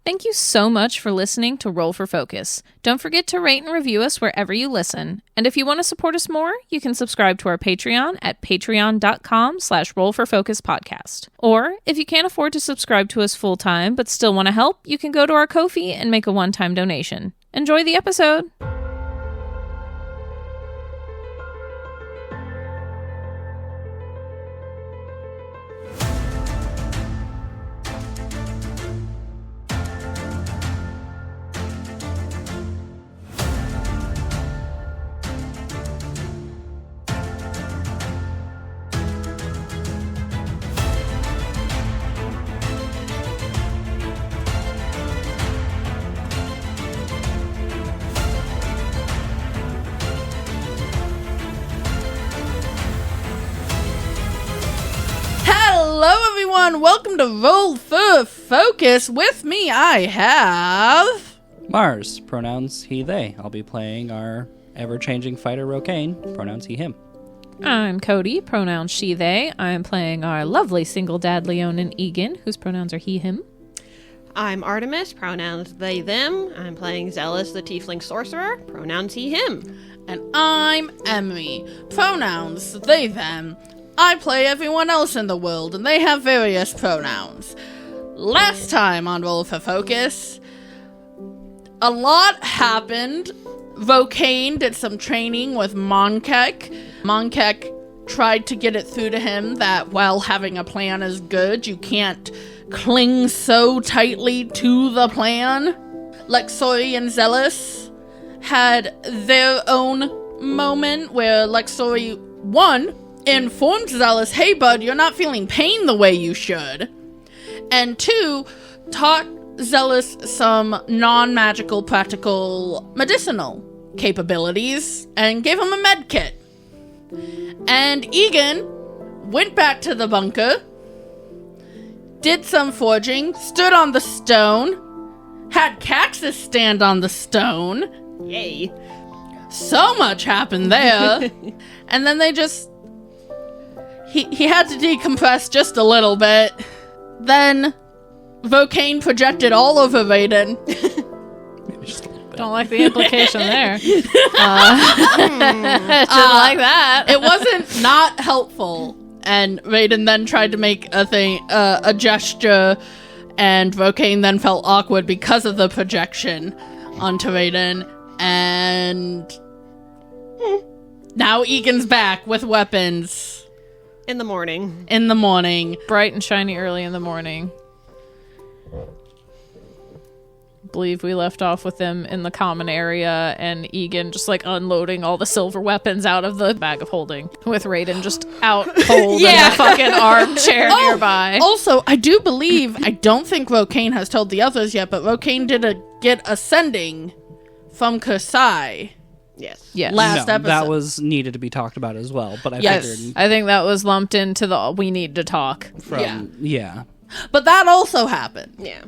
Thank you so much for listening to Roll for Focus. Don't forget to rate and review us wherever you listen. And if you want to support us more, you can subscribe to our Patreon at patreon.com/rollforfocuspodcast. Or if you can't afford to subscribe to us full time but still want to help, you can go to our Ko-fi and make a one-time donation. Enjoy the episode! Hello everyone, welcome to Roll for Focus. With me I have... Mars, pronouns he, they. I'll be playing our ever-changing fighter Rokane, pronouns he, him. I'm Cody, pronouns she, they. I'm playing our lovely single dad Leonin Egan, whose pronouns are he, him. I'm Artemis, pronouns they, them. I'm playing Zealous, the tiefling sorcerer, pronouns he, him. And I'm Emmy, pronouns they, them. I play everyone else in the world, and they have various pronouns. Last time on Roll for Focus, a lot happened. Rokane did some training with Monkek. Monkek tried to get it through to him that while having a plan is good, you can't cling so tightly to the plan. Lexori and Zealous had their own moment where Lexori, one, informed Zealous, hey bud, you're not feeling pain the way you should. And two, taught Zealous some non-magical, practical, medicinal capabilities and gave him a med kit. And Egan went back to the bunker, did some forging, stood on the stone, had Caxus stand on the stone. Yay. So much happened there. And then they just... He had to decompress just a little bit. Then Rokane projected all over Raiden. Maybe just a little bit. Don't like the implication there. Didn't like that. It wasn't not helpful. And Raiden then tried to make a gesture, and Rokane then felt awkward because of the projection onto Raiden. And now Egan's back with weapons. In the morning. In the morning. Bright and shiny early in the morning. Believe we left off with them in the common area and Egan just like unloading all the silver weapons out of the bag of holding with Raiden just out cold in the fucking armchair nearby. Also, I do believe, I don't think Rokane has told the others yet, but Rokane did get ascending from Kusai. Yes. Yes. Last no, episode. that was needed to be talked about as well, but I Yes. figured I think that was lumped into the we need to talk. from... Yeah. But that also happened. Yeah.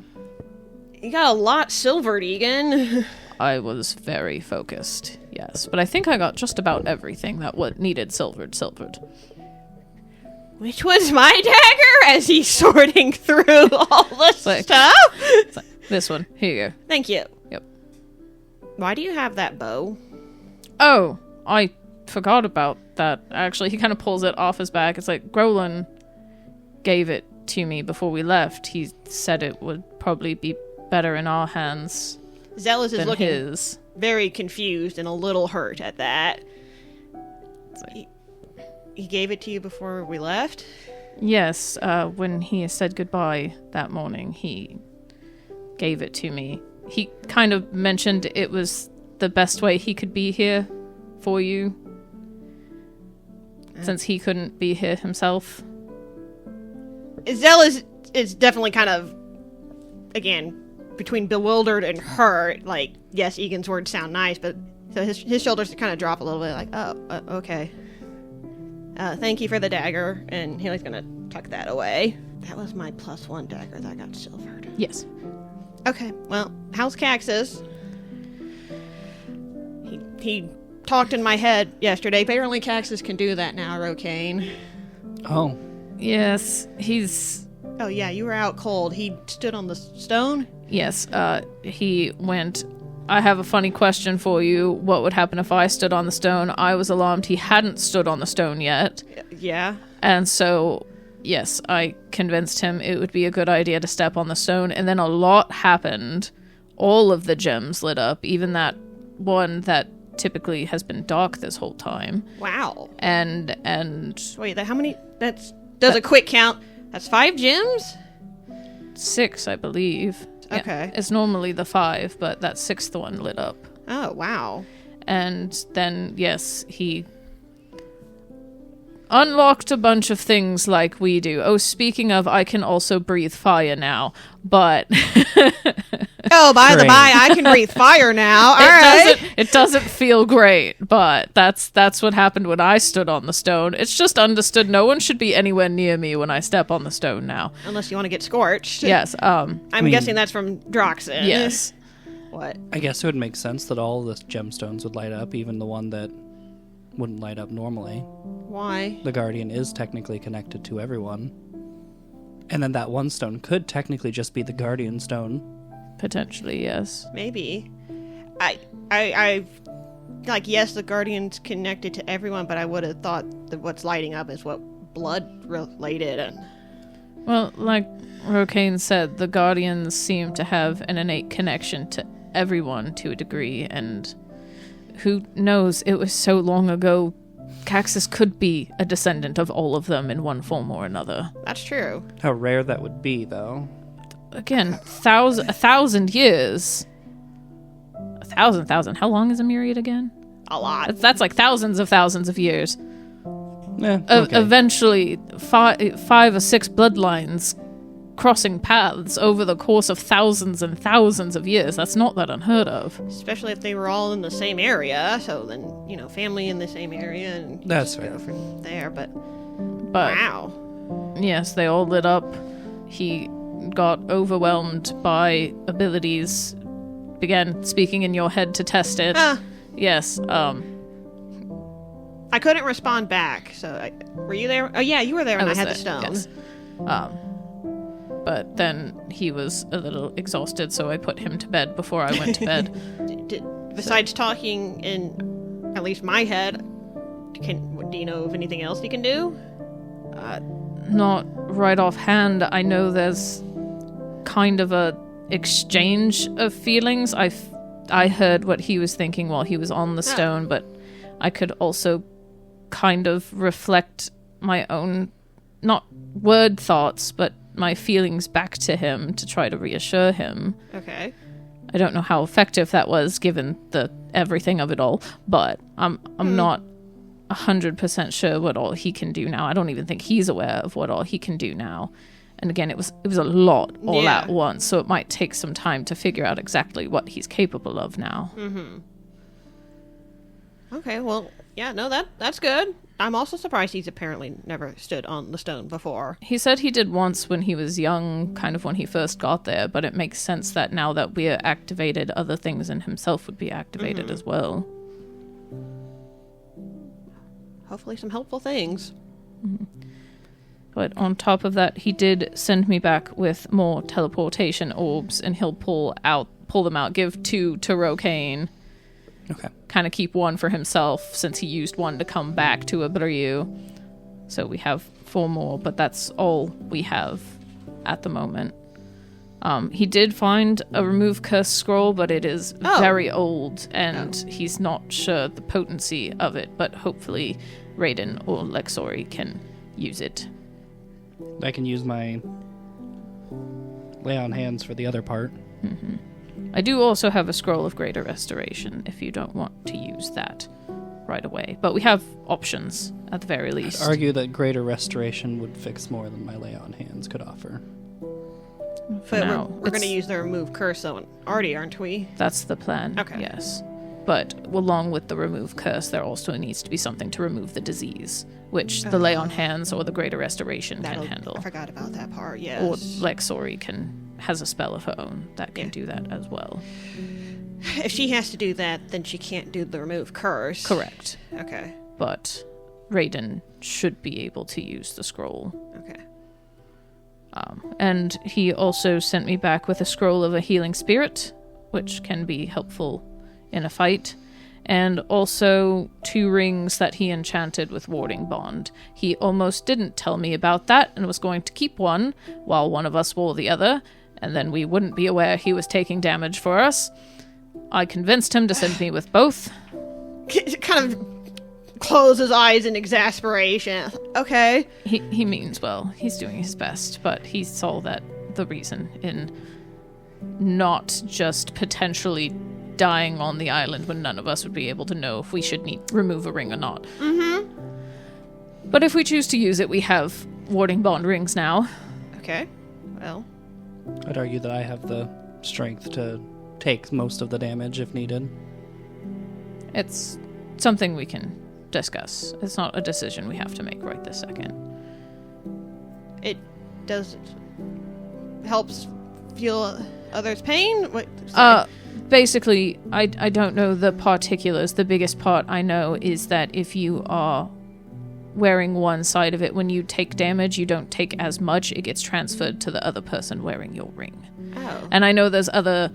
You got a lot silvered, Egan. I was very focused, yes. But I think I got just about everything that needed silvered. Which was my dagger as he's sorting through all the stuff? It's like, this one. Here you go. Thank you. Yep. Why do you have that bow? Oh, I forgot about that. Actually, he kind of pulls it off his back. It's like, Grolan gave it to me before we left. He said it would probably be better in our hands Zealous is than looking his. very confused and a little hurt at that. He gave it to you before we left? Yes, when he said goodbye that morning, he gave it to me. He kind of mentioned it was the best way he could be here for you, since he couldn't be here himself. Zealous is definitely kind of, again, between bewildered and hurt. Like, yes, Egan's words sound nice, but so his shoulders kind of drop a little bit, like, oh, okay. Thank you for the dagger, and he's gonna tuck that away. That was my +1 dagger that got silvered. Yes. Okay, well, how's Caxus? He talked in my head yesterday. Apparently Caxus can do that now, Rokane. Oh. Yes, he's... Oh yeah, you were out cold. He stood on the stone? Yes, he went, I have a funny question for you. What would happen if I stood on the stone? I was alarmed he hadn't stood on the stone yet. Yeah. And so, yes, I convinced him it would be a good idea to step on the stone. And then a lot happened. All of the gems lit up, even that one that typically has been dark this whole time. Wow. And Wait, how many? Does a quick count. That's 5 gems? 6, I believe. Okay. Yeah, it's normally the 5, but that 6th one lit up. Oh, wow. And then, yes, he unlocked a bunch of things like we do. Oh, speaking of, I can also breathe fire now, but... Oh, by the by, I can breathe fire now. All right. It doesn't feel great, but that's what happened when I stood on the stone. It's just understood no one should be anywhere near me when I step on the stone now. Unless you want to get scorched. Yes. I'm guessing that's from Droxen. Yes. What? I guess it would make sense that all the gemstones would light up, even the one that wouldn't light up normally. Why? The Guardian is technically connected to everyone. And then that one stone could technically just be the Guardian stone. Potentially, yes. Maybe. I like, yes, the Guardian's connected to everyone, but I would have thought that what's lighting up is what blood related. And Well, like Rokane said, the Guardians seem to have an innate connection to everyone to a degree, and who knows, it was so long ago, Caxus could be a descendant of all of them in one form or another. that's true. How rare that would be, though. Again, 1,000 years. 1,000. How long is a myriad again? A lot. That's like thousands of years. Okay. Eventually, 5 or 6 bloodlines crossing paths over the course of thousands and thousands of years. That's not that unheard of. Especially if they were all in the same area. So then, family in the same area. And That's just go right. from there. But But yes, they all lit up. He got overwhelmed by abilities, began speaking in your head to test it. Yes, I couldn't respond back. So, were you there? Oh, yeah, you were there when I had the stone. Yes. But then he was a little exhausted, so I put him to bed before I went to bed. Besides talking in at least my head, do you know of anything else you can do? Not right offhand. I know there's kind of a exchange of feelings. I heard what he was thinking while he was on the stone, but I could also kind of reflect my own, not word thoughts, but my feelings back to him to try to reassure him. Okay. I don't know how effective that was given the everything of it all, but I'm not 100% sure what all he can do now. I don't even think he's aware of what all he can do now. And again, it was a lot all at once, so it might take some time to figure out exactly what he's capable of now. Mm-hmm. Okay, well, yeah, no, that's good. I'm also surprised he's apparently never stood on the stone before. He said he did once when he was young, kind of when he first got there, but it makes sense that now that we're activated, other things in himself would be activated as well. Hopefully some helpful things. Mm-hmm. But on top of that, he did send me back with more teleportation orbs, and he'll pull them out, give 2 to Rokane. Okay. Kind of keep 1 for himself, since he used 1 to come back to Abreu. So we have 4 more, but that's all we have at the moment. He did find a remove curse scroll, but it is very old, and he's not sure the potency of it, but hopefully Raiden or Lexori can use it. I can use my lay on hands for the other part. Mm-hmm. I do also have a scroll of greater restoration if you don't want to use that right away. But we have options at the very least. I'd argue that greater restoration would fix more than my lay on hands could offer. For now, we're going to use the remove curse though, already, aren't we? That's the plan. Okay. Yes. But along with the remove curse, there also needs to be something to remove the disease, which the lay on hands or the greater restoration can handle. I forgot about that part, yes. Or Lexori has a spell of her own that can do that as well. If she has to do that, then she can't do the remove curse. Correct. Okay. But Raiden should be able to use the scroll. Okay. And he also sent me back with a scroll of a healing spirit, which can be helpful in a fight, and also 2 rings that he enchanted with warding bond. He almost didn't tell me about that and was going to keep one while one of us wore the other, and then we wouldn't be aware he was taking damage for us. I convinced him to send me with both. Kind of close his eyes in exasperation. Okay. He means well. He's doing his best, but he saw that the reason in not just potentially dying on the island when none of us would be able to know if we should remove a ring or not. Mm-hmm. But if we choose to use it, we have warding bond rings now. Okay. Well, I'd argue that I have the strength to take most of the damage if needed. It's something we can discuss. It's not a decision we have to make right this second. it does helps feel others' pain. What? Basically, I don't know the particulars. The biggest part I know is that if you are wearing one side of it, when you take damage, you don't take as much. It gets transferred to the other person wearing your ring. Oh. And I know there's other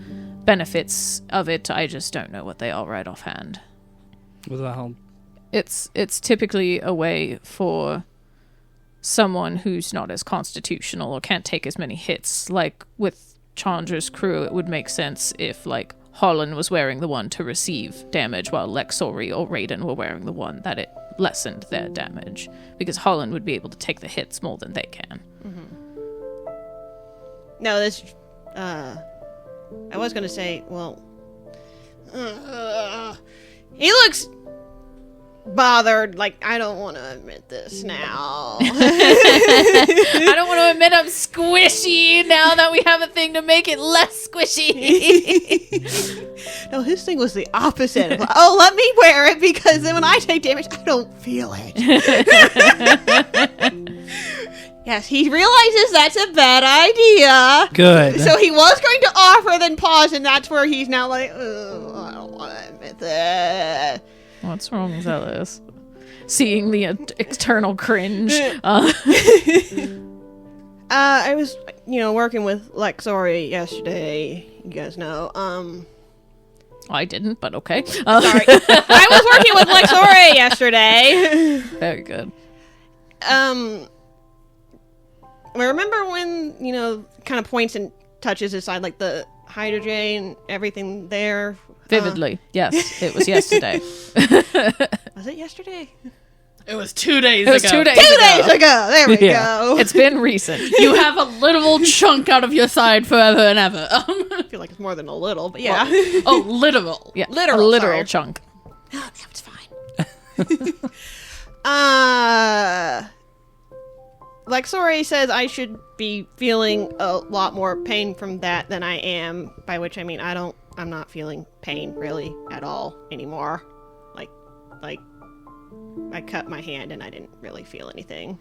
benefits of it. I just don't know what they are right offhand. Well, It's typically a way for someone who's not as constitutional or can't take as many hits. Like with Chandra's crew, it would make sense if, like, Holland was wearing the one to receive damage while Lexori or Raiden were wearing the one, that it lessened their damage. Because Holland would be able to take the hits more than they can. Mm-hmm. No, this... I was gonna say, well... he looks... bothered. Like, I don't want to admit this now. I don't want to admit I'm squishy now that we have a thing to make it less squishy. No, his thing was the opposite. Like, oh, let me wear it because then when I take damage, I don't feel it. Yes, he realizes that's a bad idea. good. So he was going to offer, then pause, and that's where he's now like, oh, I don't want to admit that. What's wrong with Ellis? Seeing the external cringe. I was, working with Lexori yesterday. You guys know. I didn't, but okay. Sorry. I was working with Lexori yesterday. Very good. I remember when, kind of points and touches aside, like the hydrogen, everything there. Vividly. Yes, it was yesterday. Was it yesterday? It was 2 days It was ago. 2 days 2 ago. days ago. There we Yeah. go. It's been recent. You have a literal chunk out of your side forever and ever. I feel like it's more than a little, but yeah. Oh, literal. Yeah, Literal, a literal sorry. chunk. Oh, it's fine. Lexori says I should be feeling a lot more pain from that than I am, by which I mean I'm not feeling pain really at all anymore. Like I cut my hand and I didn't really feel anything.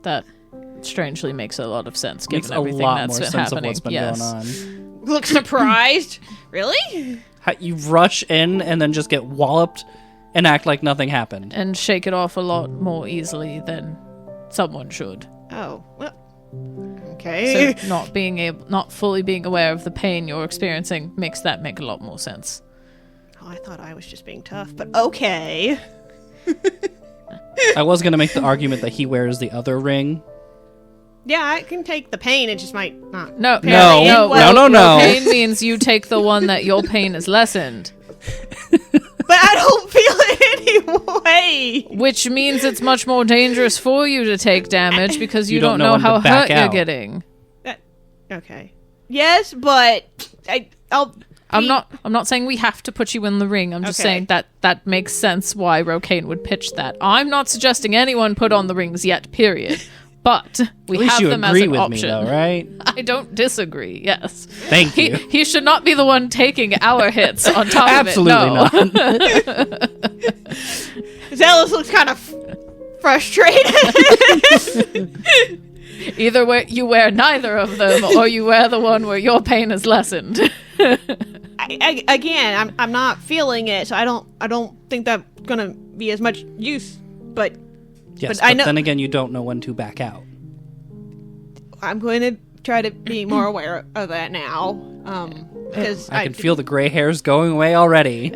That strangely makes a lot of sense Makes given a everything lot that's more been sense happening. of what's been Yes. going on. Look surprised. Really? How you rush in and then just get walloped and act like nothing happened. And shake it off a lot more easily than someone should. Oh, well. Okay. So not fully being aware of the pain you're experiencing makes that make a lot more sense. Oh, I thought I was just being tough, but okay. I was going to make the argument that he wears the other ring. Yeah, I can take the pain. It just might not. No. Pain means you take the one that your pain is lessened. But I don't feel it anyway. Which means it's much more dangerous for you to take damage because you don't know when to how back hurt you're out. getting. Okay. Yes, but I'm not saying we have to put you in the ring. I'm just Okay. saying that makes sense why Rocaine would pitch that. I'm not suggesting anyone put on the rings yet, period. But we At least have you them as agree an with option. me, though, right? I don't disagree, yes. Thank you. He should not be the one taking our hits on top Absolutely of it. No. not. Zealous looks kind of frustrated. Either way, you wear neither of them, or you wear the one where your pain is lessened. Again, I'm not feeling it, so I don't think that's gonna be as much use. But Yes, But I but know- then again, you don't know when to back out. I'm going to try to be more aware of that now. Because I can feel the gray hairs going away already.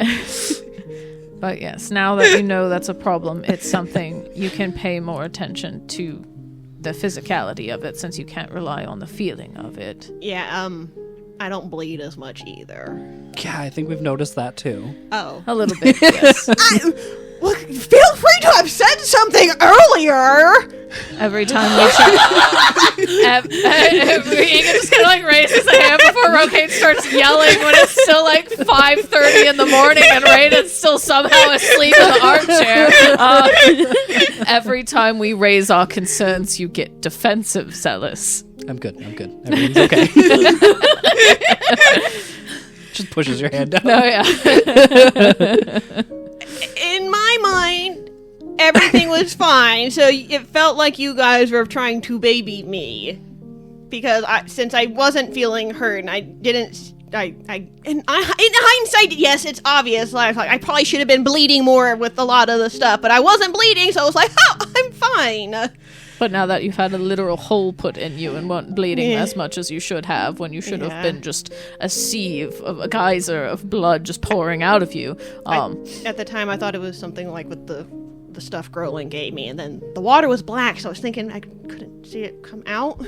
But yes, now that you know that's a problem, it's something you can pay more attention to the physicality of it, since you can't rely on the feeling of it. Yeah, I don't bleed as much either. Yeah, I think we've noticed that too. Oh. A little bit, yes. Well, feel free to have said something earlier! Every time we check... Egan just kind of like raises a hand before Rocaine starts yelling when it's still like 5:30 in the morning and Raiden's still somehow asleep in the armchair. Every time we raise our concerns, you get defensive, Zealous. I'm good. Everything's okay. Just pushes your hand down. Oh, yeah. In my mind, everything was fine, so it felt like you guys were trying to baby me. Because since I wasn't feeling hurt and I didn't... in hindsight, yes, it's obvious. Like, I probably should have been bleeding more with a lot of the stuff, but I wasn't bleeding, so I was like, oh, I'm fine. But now that you've had a literal hole put in you and weren't bleeding as much as you should have, when you should have been just a sieve of a geyser of blood just pouring out of you. At the time, I thought it was something like with the stuff Growling gave me, and then the water was black, so I was thinking I couldn't see it come out.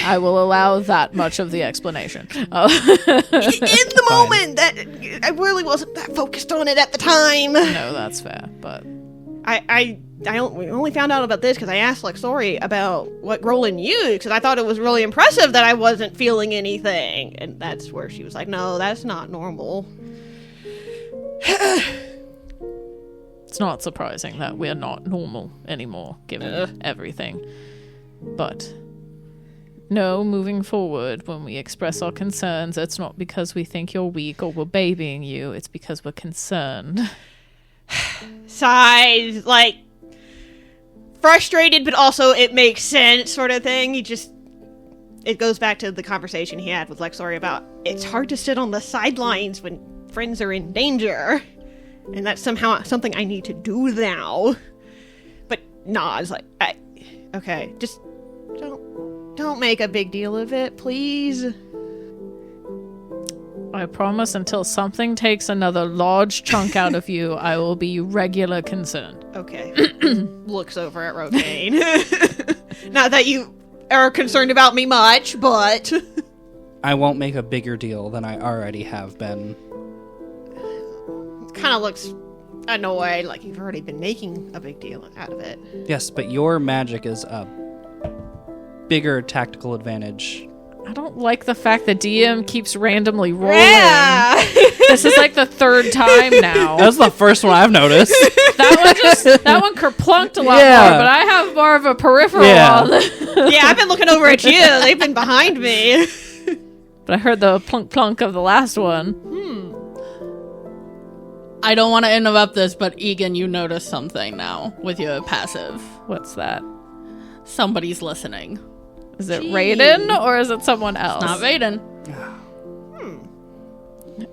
I will allow that much of the explanation. In the moment, that I really wasn't that focused on it at the time. No, that's fair, but... we only found out about this because I asked Lexori about what Grolin used, because I thought it was really impressive that I wasn't feeling anything. And that's where she was like, no, that's not normal. It's not surprising that we're not normal anymore, given everything. But... no, moving forward, when we express our concerns, it's not because we think you're weak or we're babying you, it's because we're concerned. Sighs, like, frustrated, but also it makes sense sort of thing. It goes back to the conversation he had with Lexori about it's hard to sit on the sidelines when friends are in danger. And that's somehow something I need to do now. But nah, it's like, okay, just don't make a big deal of it, please. I promise until something takes another large chunk out of you, I will be regular concerned. Okay. Looks over at Rocaine. Not that you are concerned about me much, but... I won't make a bigger deal than I already have been. Kind of looks annoyed, like you've already been making a big deal out of it. Yes, but your magic is a bigger tactical advantage. I don't like the fact that DM keeps randomly rolling. Yeah! This is like the third time now. That's the first one I've noticed. That one kerplunked a lot more, but I have more of a peripheral on. Yeah, I've been looking over at you. They've been behind me. But I heard the plunk plunk of the last one. I don't want to interrupt this, but Egan, you notice something now with your passive. What's that? Somebody's listening. Is it Raiden or is it someone else? Not Raiden.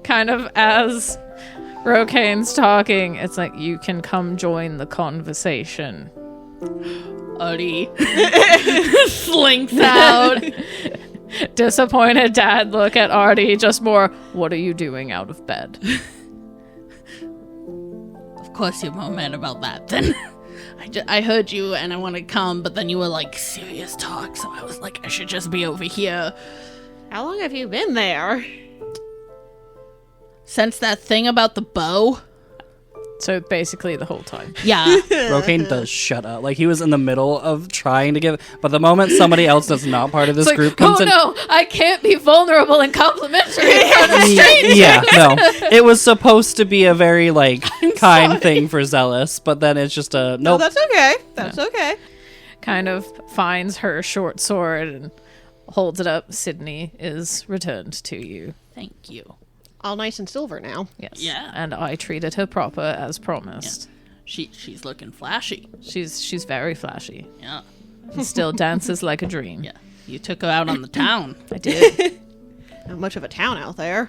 Kind of as Rocaine's talking, it's like, you can come join the conversation. Artie slinks out. Disappointed dad look at Artie, just more, what are you doing out of bed? Of course you're more mad about that then. I heard you and I wanted to come, but then you were like, serious talk, so I was like, I should just be over here. How long have you been there? Since that thing about the bow? So basically the whole time. Yeah. Rocaine does shut up. Like, he was in the middle of trying to give... But the moment somebody else that's not part of this group comes in... Oh no, I can't be vulnerable and complimentary in front of strangers. Yeah, no. It was supposed to be a very, like, kind thing for Zealous, but then it's just a... No, Nope. that's okay. That's okay. Kind of finds her short sword and holds it up. Sydney is returned to you. Thank you. All nice and silver now. Yes. Yeah. And I treated her proper as promised. Yeah. She's looking flashy. She's very flashy. Yeah. And still dances like a dream. Yeah. You took her out on the town. I did. Now much of a town out there.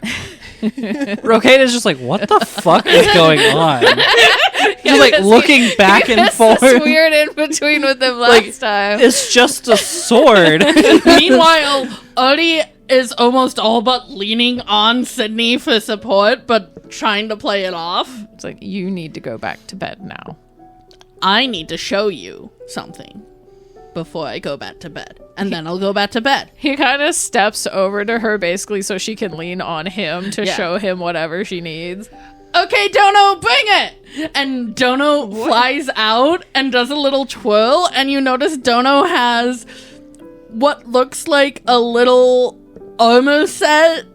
Rocade is just like, what the fuck is going on? Just like looking back and forth. This weird in between with them last time. It's just a sword. Meanwhile, Odie is almost all but leaning on Sydney for support, but trying to play it off. It's like, you need to go back to bed now. I need to show you something before I go back to bed. And then I'll go back to bed. He kind of steps over to her basically so she can lean on him to show him whatever she needs. Okay, Dono, bring it! And Dono flies out and does a little twirl, and you notice Dono has what looks like a little armor set,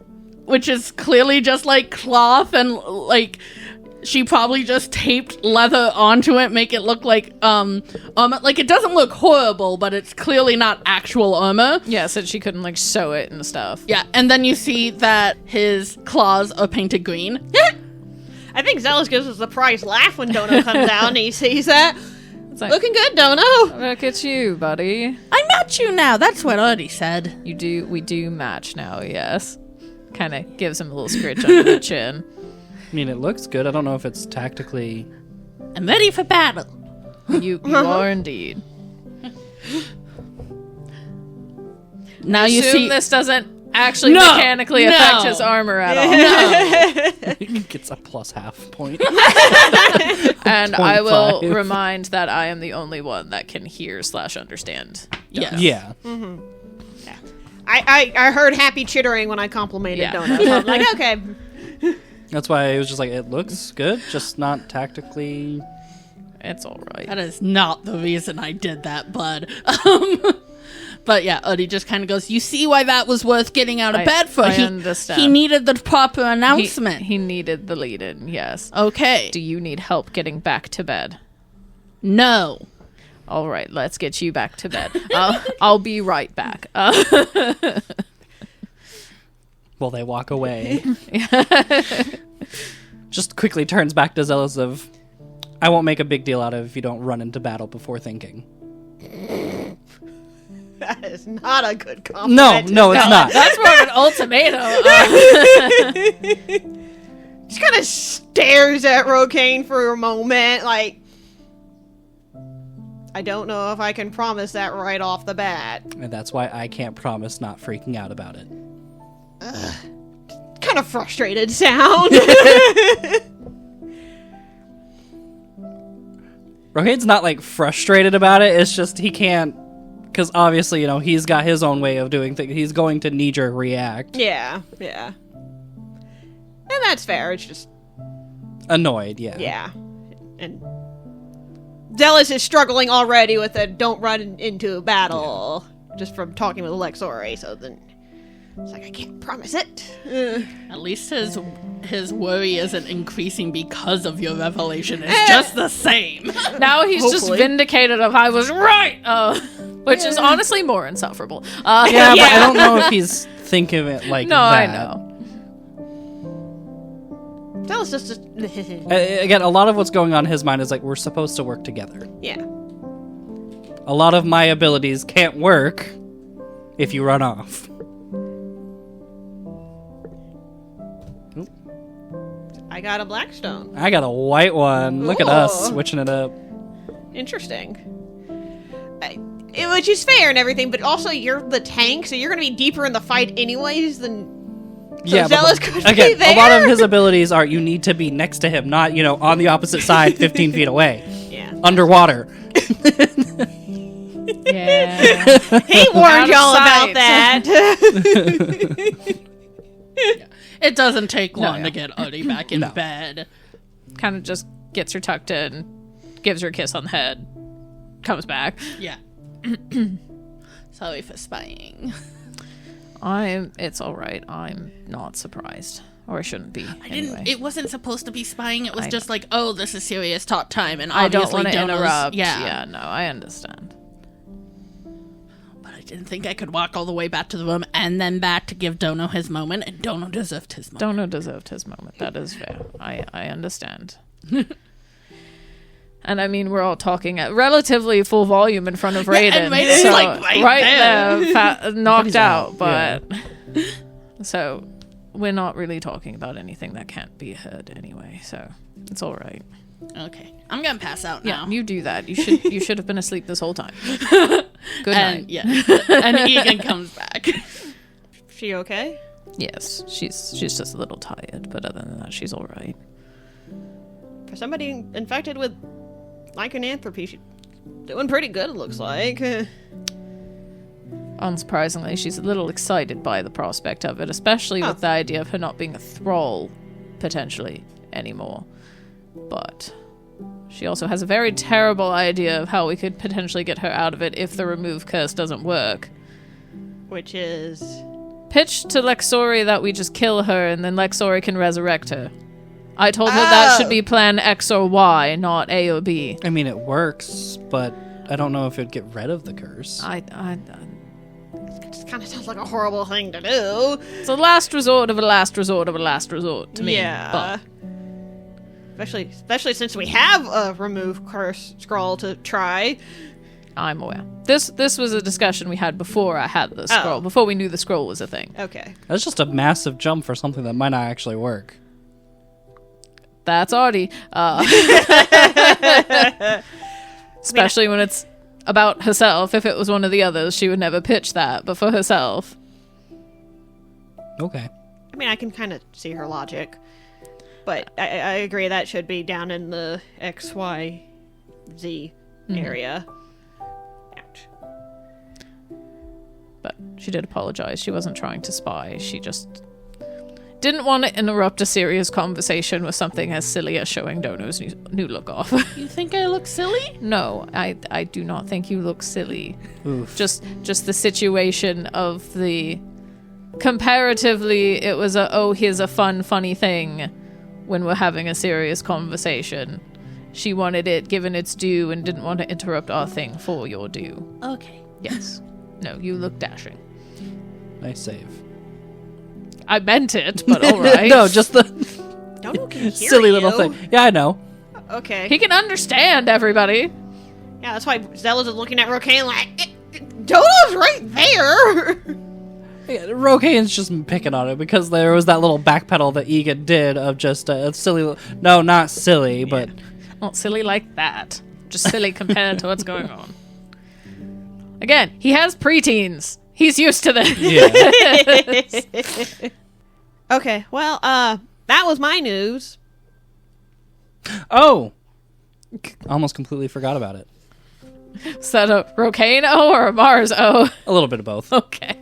which is clearly just like cloth, and like she probably just taped leather onto it, make it look like armor. Like, it doesn't look horrible, but it's clearly not actual armor. Yeah, so she couldn't like sew it and stuff. Yeah, and then you see that his claws are painted green. I think Zealous gives a surprised laugh when Dono comes out and he sees that. It's like, Looking good, Dono. look at you, buddy. I match you now. That's what Odie said. We do match now, yes. Kind of gives him a little scritch under the chin. I mean, it looks good. I don't know if it's tactically... I'm ready for battle. You are indeed. Now you Assume see this doesn't actually No, mechanically no. affect his armor at all. It gets a +0.5 point. And I will 0.5. remind that I am the only one that can hear/understand. Yes. Yeah. I heard happy chittering when I complimented Yeah. Dono. So I'm like, okay. That's why it was just like, it looks good, just not tactically... It's all right. That is not the reason I did that, bud. But yeah, Odie just kind of goes, you see why that was worth getting out of bed for? I understand. He needed the proper announcement. He needed the lead-in, yes. Okay. Do you need help getting back to bed? No. All right, let's get you back to bed. I'll be right back. Well, they walk away. Just quickly turns back to Zealous of, I won't make a big deal out of if you don't run into battle before thinking. That is not a good compliment. No, it's not. That's more of an ultimatum. Just kind of stares at Rocane for a moment, like, I don't know if I can promise that right off the bat. And that's why I can't promise not freaking out about it. Kind of frustrated sound. Rohade's not like frustrated about it, it's just he can't, because obviously, you know, he's got his own way of doing things. He's going to knee-jerk react. Yeah. And that's fair, it's just, Annoyed, yeah. yeah. And Zealous is struggling already with a don't run into a battle, just from talking with Alexori, so then it's like, I can't promise it. At least his worry isn't increasing because of your revelation. It's just the same. Now he's just Hopefully. vindicated of I was right, which is honestly more insufferable. Yeah, but I don't know if he's thinking of it like No, that. I know. Zealous just Again, a lot of what's going on in his mind is like, we're supposed to work together. yeah. A lot of my abilities can't work if you run off. I got a Blackstone. I got a white one. Look at us Ooh. switching it up. Interesting. Which is fair and everything, but also you're the tank, so you're going to be deeper in the fight anyways than... So Yeah, Zealous but could again, be there. a lot of his abilities are you need to be next to him, not, you know, on the opposite side 15 feet away. Yeah. Underwater. Yeah. He warned of y'all sight. about that. It doesn't take long yeah. to get Odie back in No. bed. Kind of just gets her tucked in, gives her a kiss on the head, comes back. Yeah. Sorry for spying. It's all right. I'm not surprised, or I shouldn't be. Anyway. It wasn't supposed to be spying. It was I- just like, oh, this is serious talk time, and I don't obviously want to Dono's- interrupt. Yeah. No, I understand. But I didn't think I could walk all the way back to the room and then back to give Dono his moment, and Dono deserved his moment. Dono deserved his moment. That is fair. I understand. And I mean, we're all talking at relatively full volume in front of Raiden. and Raiden's, so like, right there. knocked He's out, out, but So we're not really talking about anything that can't be heard anyway, so it's all right. Okay. I'm gonna pass out now. Yeah, you do that. You should have been asleep this whole time. Good night. And, yeah. And Egan comes back. She okay? Yes, she's just a little tired, but other than that, she's all right. For somebody infected with lycanthropy, she's doing pretty good, it looks like. Unsurprisingly, she's a little excited by the prospect of it, especially with the idea of her not being a thrall, potentially, anymore. But she also has a very terrible idea of how we could potentially get her out of it if the remove curse doesn't work. Which is... Pitch to Lexori that we just kill her and then Lexori can resurrect her. I told her that should be plan X or Y, not A or B. I mean, it works, but I don't know if it'd get rid of the curse. It just kind of sounds like a horrible thing to do. It's a last resort of a last resort of a last resort to me. Yeah. But Especially since we have a remove curse scroll to try. I'm aware. This was a discussion we had before I had the scroll, before we knew the scroll was a thing. Okay. That's just a massive jump for something that might not actually work. That's Artie. Especially when it's about herself. If it was one of the others, she would never pitch that, but for herself. Okay. I mean, I can kind of see her logic. But I agree that should be down in the XYZ area. Ouch. But she did apologize. She wasn't trying to spy. She just didn't want to interrupt a serious conversation with something as silly as showing Dono's new look off. You think I look silly? No, I do not think you look silly. Oof. Just the situation of the... Comparatively, it was here's a funny thing when we're having a serious conversation. She wanted it given its due and didn't want to interrupt our thing for your due. Okay. Yes. No, you look dashing. Nice save. I meant it, but all right. No, just the Dono can hear silly little thing. Yeah, I know. Okay. He can understand everybody. Yeah, that's why Zealous is looking at Rocane like, Dono's right there! Yeah, Rokane's just picking on it because there was that little backpedal that Egan did of just a silly... No, not silly, but... Not silly like that. Just silly compared to what's going on. Again, he has preteens. He's used to this. Yeah. Okay, well, that was my news. Oh! Almost completely forgot about it. Is that a Rocane O or a Mars O? A little bit of both. Okay.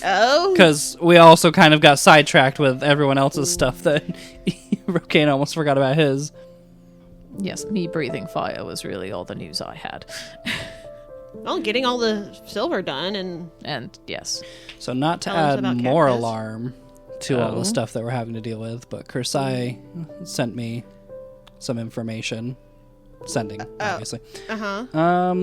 Oh? Because we also kind of got sidetracked with everyone else's stuff that Rocane almost forgot about his. Yes, me breathing fire was really all the news I had. Well, getting all the silver done And yes. So not to Tell us add about more Cactus. alarm to all the stuff that we're having to deal with, but Kursai sent me some information. Sending, obviously. Uh-huh.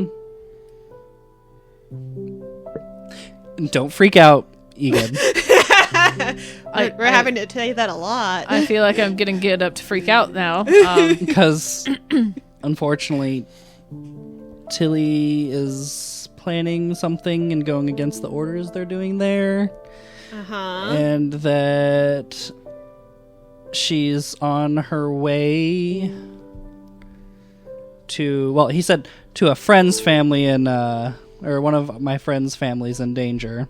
Don't freak out, Egan. We're having to tell you that a lot. I feel like I'm getting geared up to freak out now. Because, unfortunately, Tilly is planning something and going against the orders they're doing there. Uh-huh. And that she's on her way to, well, he said to a friend's family in, or one of my friend's families in danger.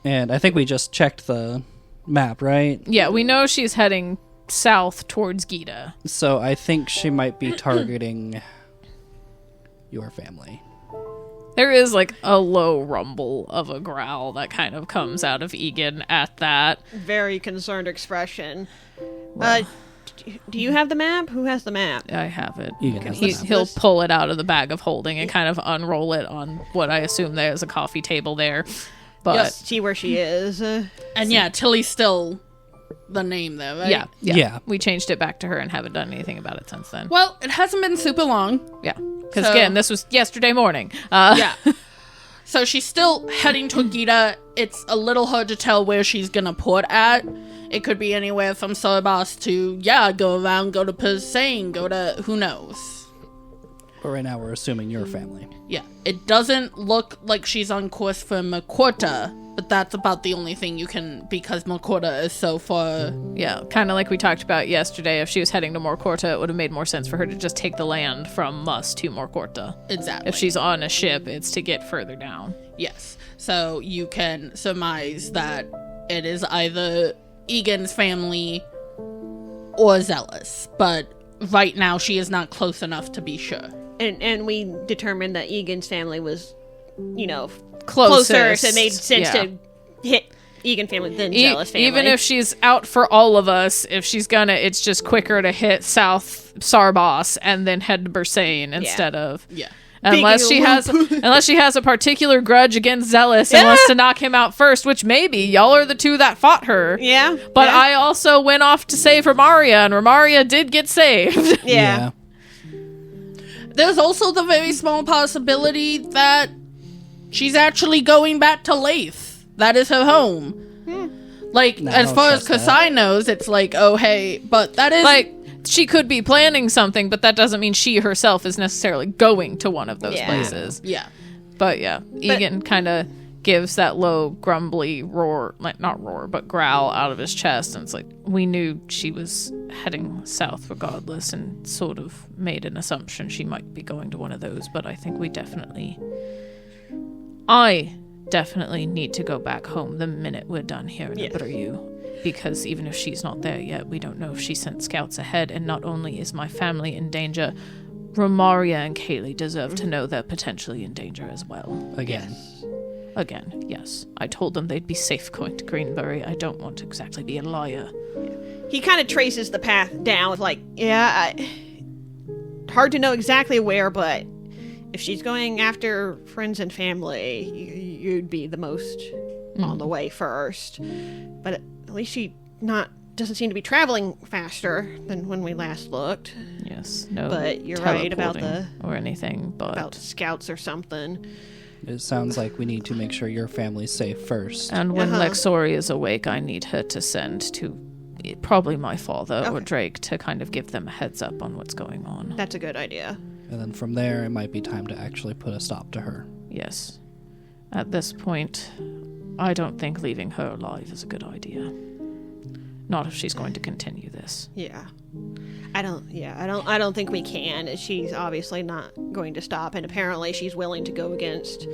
And I think we just checked the map, right? Yeah, we know she's heading south towards Gita. So I think she might be targeting your family. There is like a low rumble of a growl that kind of comes out of Egan at that. Very concerned expression. Do you have the map? Who has the map? I have it. Egan has the map. He'll pull it out of the bag of holding and kind of unroll it on what I assume there's a coffee table there. But See where she is. And yeah, Tilly's still the name though, right? Yeah. We changed it back to her and haven't done anything about it since then. Well, it hasn't been super long. Yeah. Because So- again, this was yesterday morning. Yeah. So she's still heading to Gita. It's a little hard to tell where she's gonna put at. It could be anywhere from Sorbas to, go around, go to Persane, go to who knows. But right now we're assuming your family. Yeah. It doesn't look like she's on course for Makorta But that's about the only thing you can, because Morcorta is so far. Yeah, kind of like we talked about yesterday. If she was heading to Morcorta, it would have made more sense for her to just take the land from Mus to Morcorta. Exactly. If she's on a ship, it's to get further down. Yes. So you can surmise that it is either Egan's family or Zealous. But right now, she is not close enough to be sure. And we determined that Egan's family was, Closest. closer, so it made sense to hit Egan family than Zealous family. Even if she's out for all of us, if she's gonna, it's just quicker to hit South Sarbos and then head to Bersane instead of... Yeah. Unless she has a particular grudge against Zealous and wants to knock him out first, which maybe y'all are the two that fought her. Yeah. But yeah. I also went off to save Romaria, and Romaria did get saved. Yeah. There's also the very small possibility that she's actually going back to Leith. That is her home. Like, No, as far as trust Kasai knows, it's like, oh, hey, but that is... Like, she could be planning something, but that doesn't mean she herself is necessarily going to one of those places. Yeah. But yeah, Egan kind of gives that low, grumbly roar, like not roar, but growl out of his chest. And it's like, we knew she was heading south regardless and sort of made an assumption she might be going to one of those. But I think I definitely need to go back home the minute we're done here in Abreu. Because even if she's not there yet, we don't know if she sent scouts ahead. And not only is my family in danger, Romaria and Kaylee deserve to know they're potentially in danger as well. Again. Again, yes. I told them they'd be safe going to Greenbury. I don't want to exactly be a liar. He kind of traces the path down. Like, hard to know exactly where, but if she's going after friends and family, you'd be the most on the way first. But at least she doesn't seem to be traveling faster than when we last looked. Yes, no. But you're right about or anything, but about scouts or something. It sounds like we need to make sure your family's safe first. And when Lexori is awake, I need her to send to probably my father or Drake to kind of give them a heads up on what's going on. That's a good idea. And then from there, it might be time to actually put a stop to her. Yes. At this point, I don't think leaving her alive is a good idea. Not if she's going to continue this. Yeah. I don't think we can. She's obviously not going to stop, and apparently she's willing to go against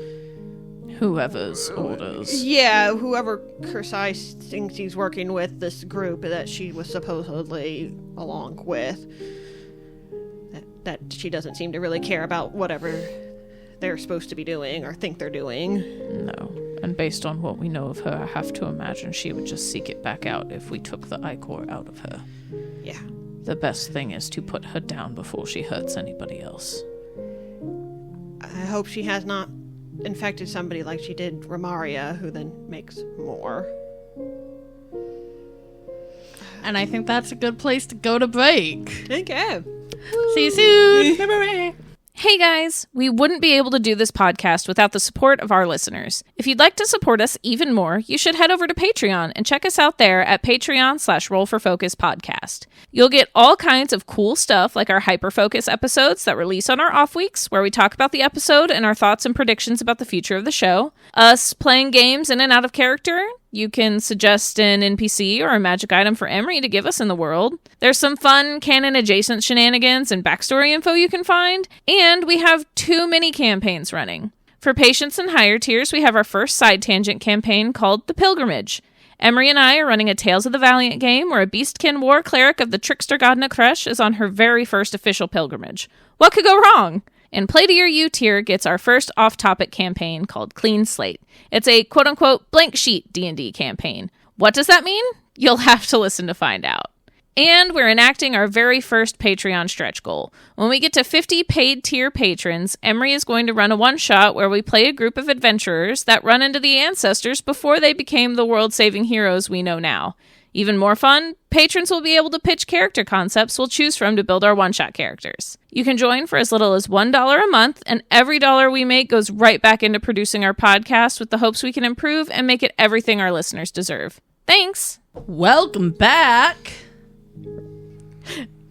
whoever's orders. Yeah, whoever Kersai thinks he's working with, this group that she was supposedly along with. That she doesn't seem to really care about whatever they're supposed to be doing or think they're doing. No. And based on what we know of her, I have to imagine she would just seek it back out if we took the Icor out of her. Yeah. The best thing is to put her down before she hurts anybody else. I hope she has not infected somebody like she did Romaria, who then makes more. And I think that's a good place to go to break. Okay. See you soon. Hey guys, we wouldn't be able to do this podcast without the support of our listeners. If you'd like to support us even more, you should head over to Patreon and check us out there at Patreon/RollForFocus podcast. You'll get all kinds of cool stuff like our Hyperfocus episodes that release on our off weeks, where we talk about the episode and our thoughts and predictions about the future of the show, us playing games in and out of character. You can suggest an NPC or a magic item for Emery to give us in the world. There's some fun canon-adjacent shenanigans and backstory info you can find. And we have 2 mini-campaigns running. For patients and higher tiers, we have our first side tangent campaign called The Pilgrimage. Emery and I are running a Tales of the Valiant game where a Beastkin war cleric of the trickster god Nakresh is on her very first official pilgrimage. What could go wrong? And Play to Your U tier gets our first off-topic campaign called Clean Slate. It's a quote-unquote blank sheet D&D campaign. What does that mean? You'll have to listen to find out. And we're enacting our very first Patreon stretch goal. When we get to 50 paid tier patrons, Emery is going to run a one-shot where we play a group of adventurers that run into the ancestors before they became the world-saving heroes we know now. Even more fun, patrons will be able to pitch character concepts we'll choose from to build our one-shot characters. You can join for as little as $1 a month, and every dollar we make goes right back into producing our podcast with the hopes we can improve and make it everything our listeners deserve. Thanks! Welcome back.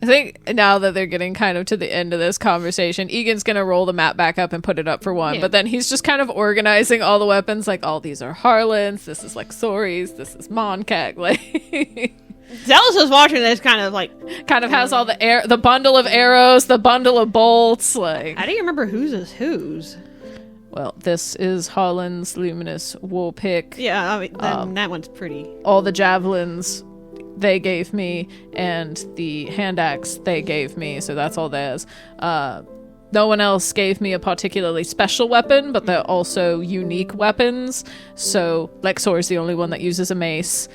I think now that they're getting kind of to the end of this conversation, Egan's going to roll the map back up and put it up for one. Yeah. But then he's just kind of organizing all the weapons. Like, all these are Harlan's. This is, like, Sori's. This is Monkek. Like, Zealous is watching this kind of like... kind of has all the bundle of arrows, the bundle of bolts. Like, How do you remember whose is whose? well, this is Harlan's luminous war pick. Yeah, I mean, then that one's pretty... All the javelins they gave me, and the hand axe they gave me, so that's all theirs. No one else gave me a particularly special weapon, but they're also unique weapons. So Lexor's the only one that uses a mace.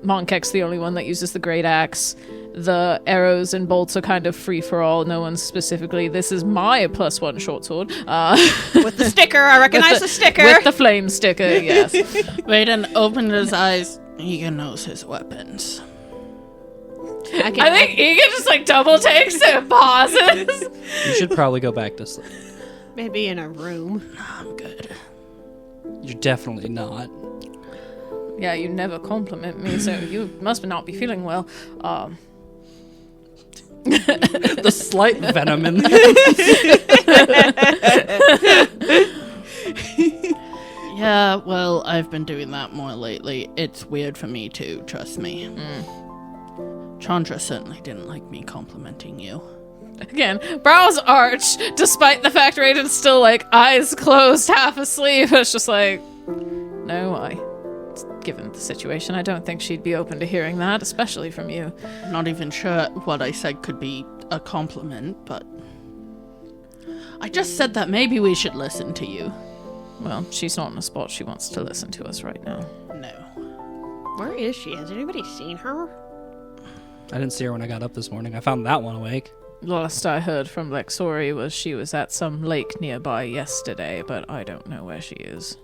Monkek's the only one that uses the great axe. The arrows and bolts are kind of free for all. No one specifically. This is my +1 short sword. With the sticker, I recognize the sticker. With the flame sticker, yes. Raiden opened his eyes. Egan knows his weapons. I think Egan just like double takes and pauses. You should probably go back to sleep. Maybe in a room. I'm good. You're definitely not. Yeah, you never compliment me, so you must not be feeling well. The slight venom in there. Yeah, well, I've been doing that more lately. It's weird for me too, trust me. Chandra certainly didn't like me complimenting you. Again, brows arch, despite the fact Raiden's still like eyes closed, half asleep. It's just like, no, given the situation, I don't think she'd be open to hearing that, especially from you. Not even sure what I said could be a compliment, but I just said that maybe we should listen to you. Well, she's not in a spot she wants to listen to us right now. No. Where is she? Has anybody seen her? I didn't see her when I got up this morning. I found that one awake. Last I heard from Lexori was she was at some lake nearby yesterday, but I don't know where she is.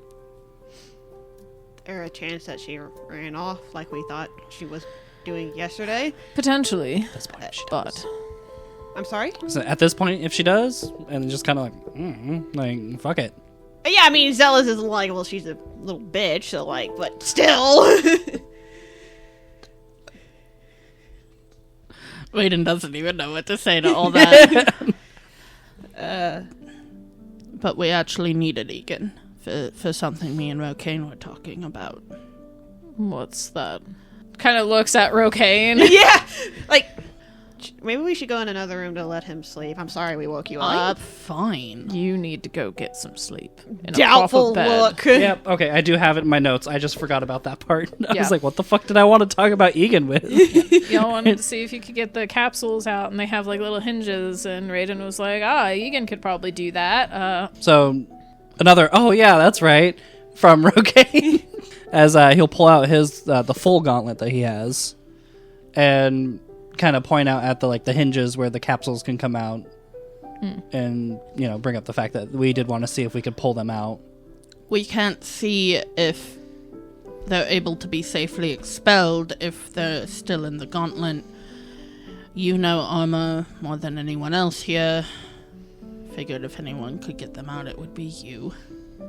There a chance that she ran off like we thought she was doing yesterday? Potentially, At this point, she but does. I'm sorry? So at this point, if she does, and just kind of like, fuck it. Yeah, I mean, Zealous is like, well, she's a little bitch, so like, but still. Raiden doesn't even know what to say to all that. But we actually needed Egan for something me and Rokane were talking about. what's that? Kind of looks at Rokane. Yeah! Like, maybe we should go in another room to let him sleep. I'm sorry we woke you I'm up. fine. You need to go get some sleep. In Doubtful a proper bed. look. Yep. Okay, I do have it in my notes. I just forgot about that part. I Yeah. was like, what the fuck did I want to talk about Egan with? Y'all wanted to see if you could get the capsules out, and they have like little hinges. And Raiden was like, Egan could probably do that. So, another, oh yeah, that's right, from Rokane. As he'll pull out his, the full gauntlet that he has, and kind of point out at the hinges where the capsules can come out, and, bring up the fact that we did want to see if we could pull them out. We can't see if they're able to be safely expelled if they're still in the gauntlet. You know armor more than anyone else here. Figured if anyone could get them out, it would be you.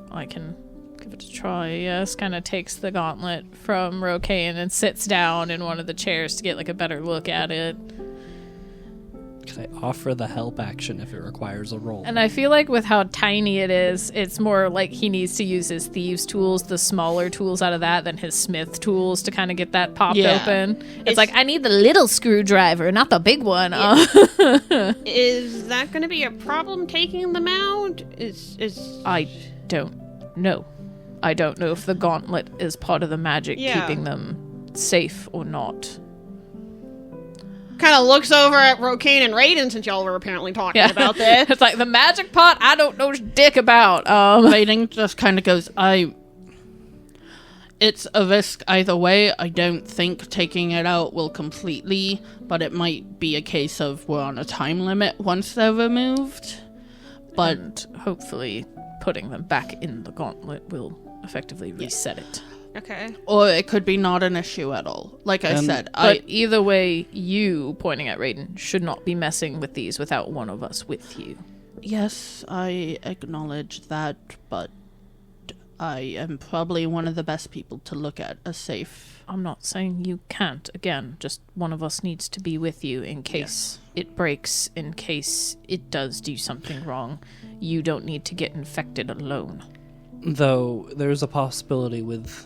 I can give it a try. Yes, kind of takes the gauntlet from Rokane and sits down in one of the chairs to get like a better look at it. Can I offer the help action if it requires a roll? And I feel like with how tiny it is, it's more like he needs to use his thieves' tools, the smaller tools out of that, than his smith tools to kind of get that popped Yeah. open. It's like, I need the little screwdriver, not the big one. Is that going to be a problem taking them out? I don't know. I don't know if the gauntlet is part of the magic keeping them safe or not. Kind of looks over at Rokane and Raiden since y'all were apparently talking about this. It's like the magic pot I don't know dick about. Raiden just kind of goes, it's a risk either way. I don't think taking it out will completely, but it might be a case of we're on a time limit once they're removed. But And hopefully putting them back in the gauntlet will effectively reset it. Okay. or it could be not an issue at all. Like I said, But either way, you, pointing at Raiden, should not be messing with these without one of us with you. yes, I acknowledge that, but I am probably one of the best people to look at a safe. I'm not saying you can't. Again, just one of us needs to be with you in case it breaks, in case it does do something wrong. You don't need to get infected alone. Though there's a possibility with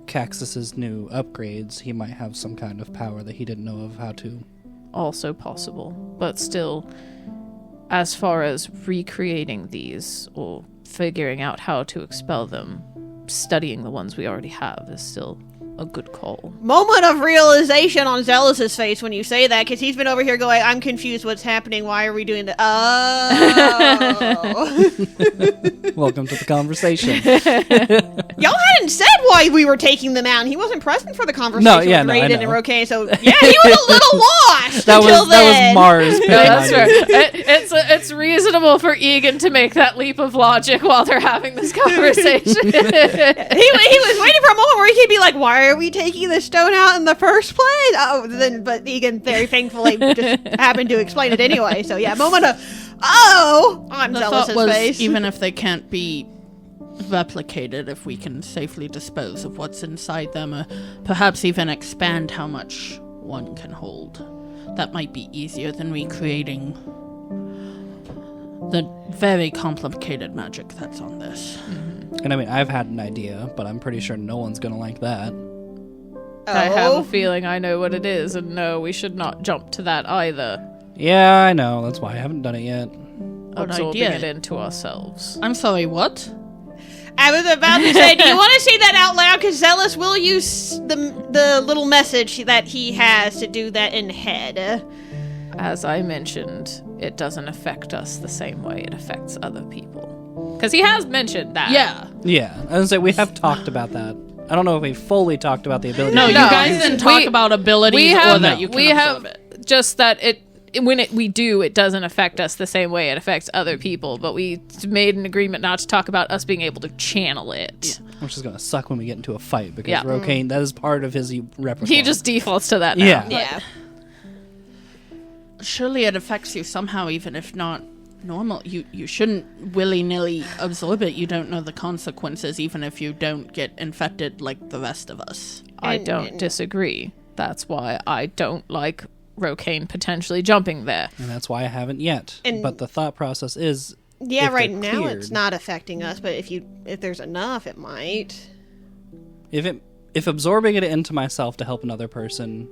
Caxus's new upgrades, he might have some kind of power that he didn't know of how to. Also possible. But still, as far as recreating these or figuring out how to expel them, studying the ones we already have is still a good call. Moment of realization on Zealous's face when you say that, because he's been over here going, I'm confused, what's happening, why are we doing that? Oh. Welcome to the conversation. Y'all hadn't said why we were taking them out, and he wasn't present for the conversation with Raiden and Rokain, so yeah, he was a little lost until then. That was Mars picking That's on fair. you. It's reasonable for Egan to make that leap of logic while they're having this conversation. He was waiting for a moment where he could be like, why are we taking the stone out in the first place? But Egan very thankfully just happened to explain it anyway. So yeah, moment of on The Zealous's thought was, face. even if they can't be replicated, if we can safely dispose of what's inside them, or perhaps even expand how much one can hold, that might be easier than recreating the very complicated magic that's on this. And I mean, I've had an idea, but I'm pretty sure no one's gonna like that. I have a feeling I know what it is, and no, we should not jump to that either. Yeah, I know. That's why I haven't done it yet. Absorbing idea? it into ourselves. I'm sorry, what? I was about to say, do you want to say that out loud? Because Zealous will use the little message that he has to do that in head. As I mentioned, it doesn't affect us the same way it affects other people. Because he has mentioned that. Yeah. Yeah, I was gonna say we have talked about that. I don't know if we fully talked about the ability. No, to you guys didn't talk about abilities or that you can absorb it. Just that it doesn't affect us the same way it affects other people, but we made an agreement not to talk about us being able to channel it. Which is gonna suck when we get into a fight, because Yeah. Rokain, that is part of his repertoire. He just defaults to that now. Yeah. Yeah. Surely it affects you somehow, even if not normal. You shouldn't willy-nilly absorb it. You don't know the consequences, even if you don't get infected like the rest of us. I don't disagree. That's why I don't like Rokain potentially jumping there. And that's why I haven't yet. And- but the thought process is, Yeah, if right they're now cleared- it's not affecting us, but if there's enough, it might. if absorbing it into myself to help another person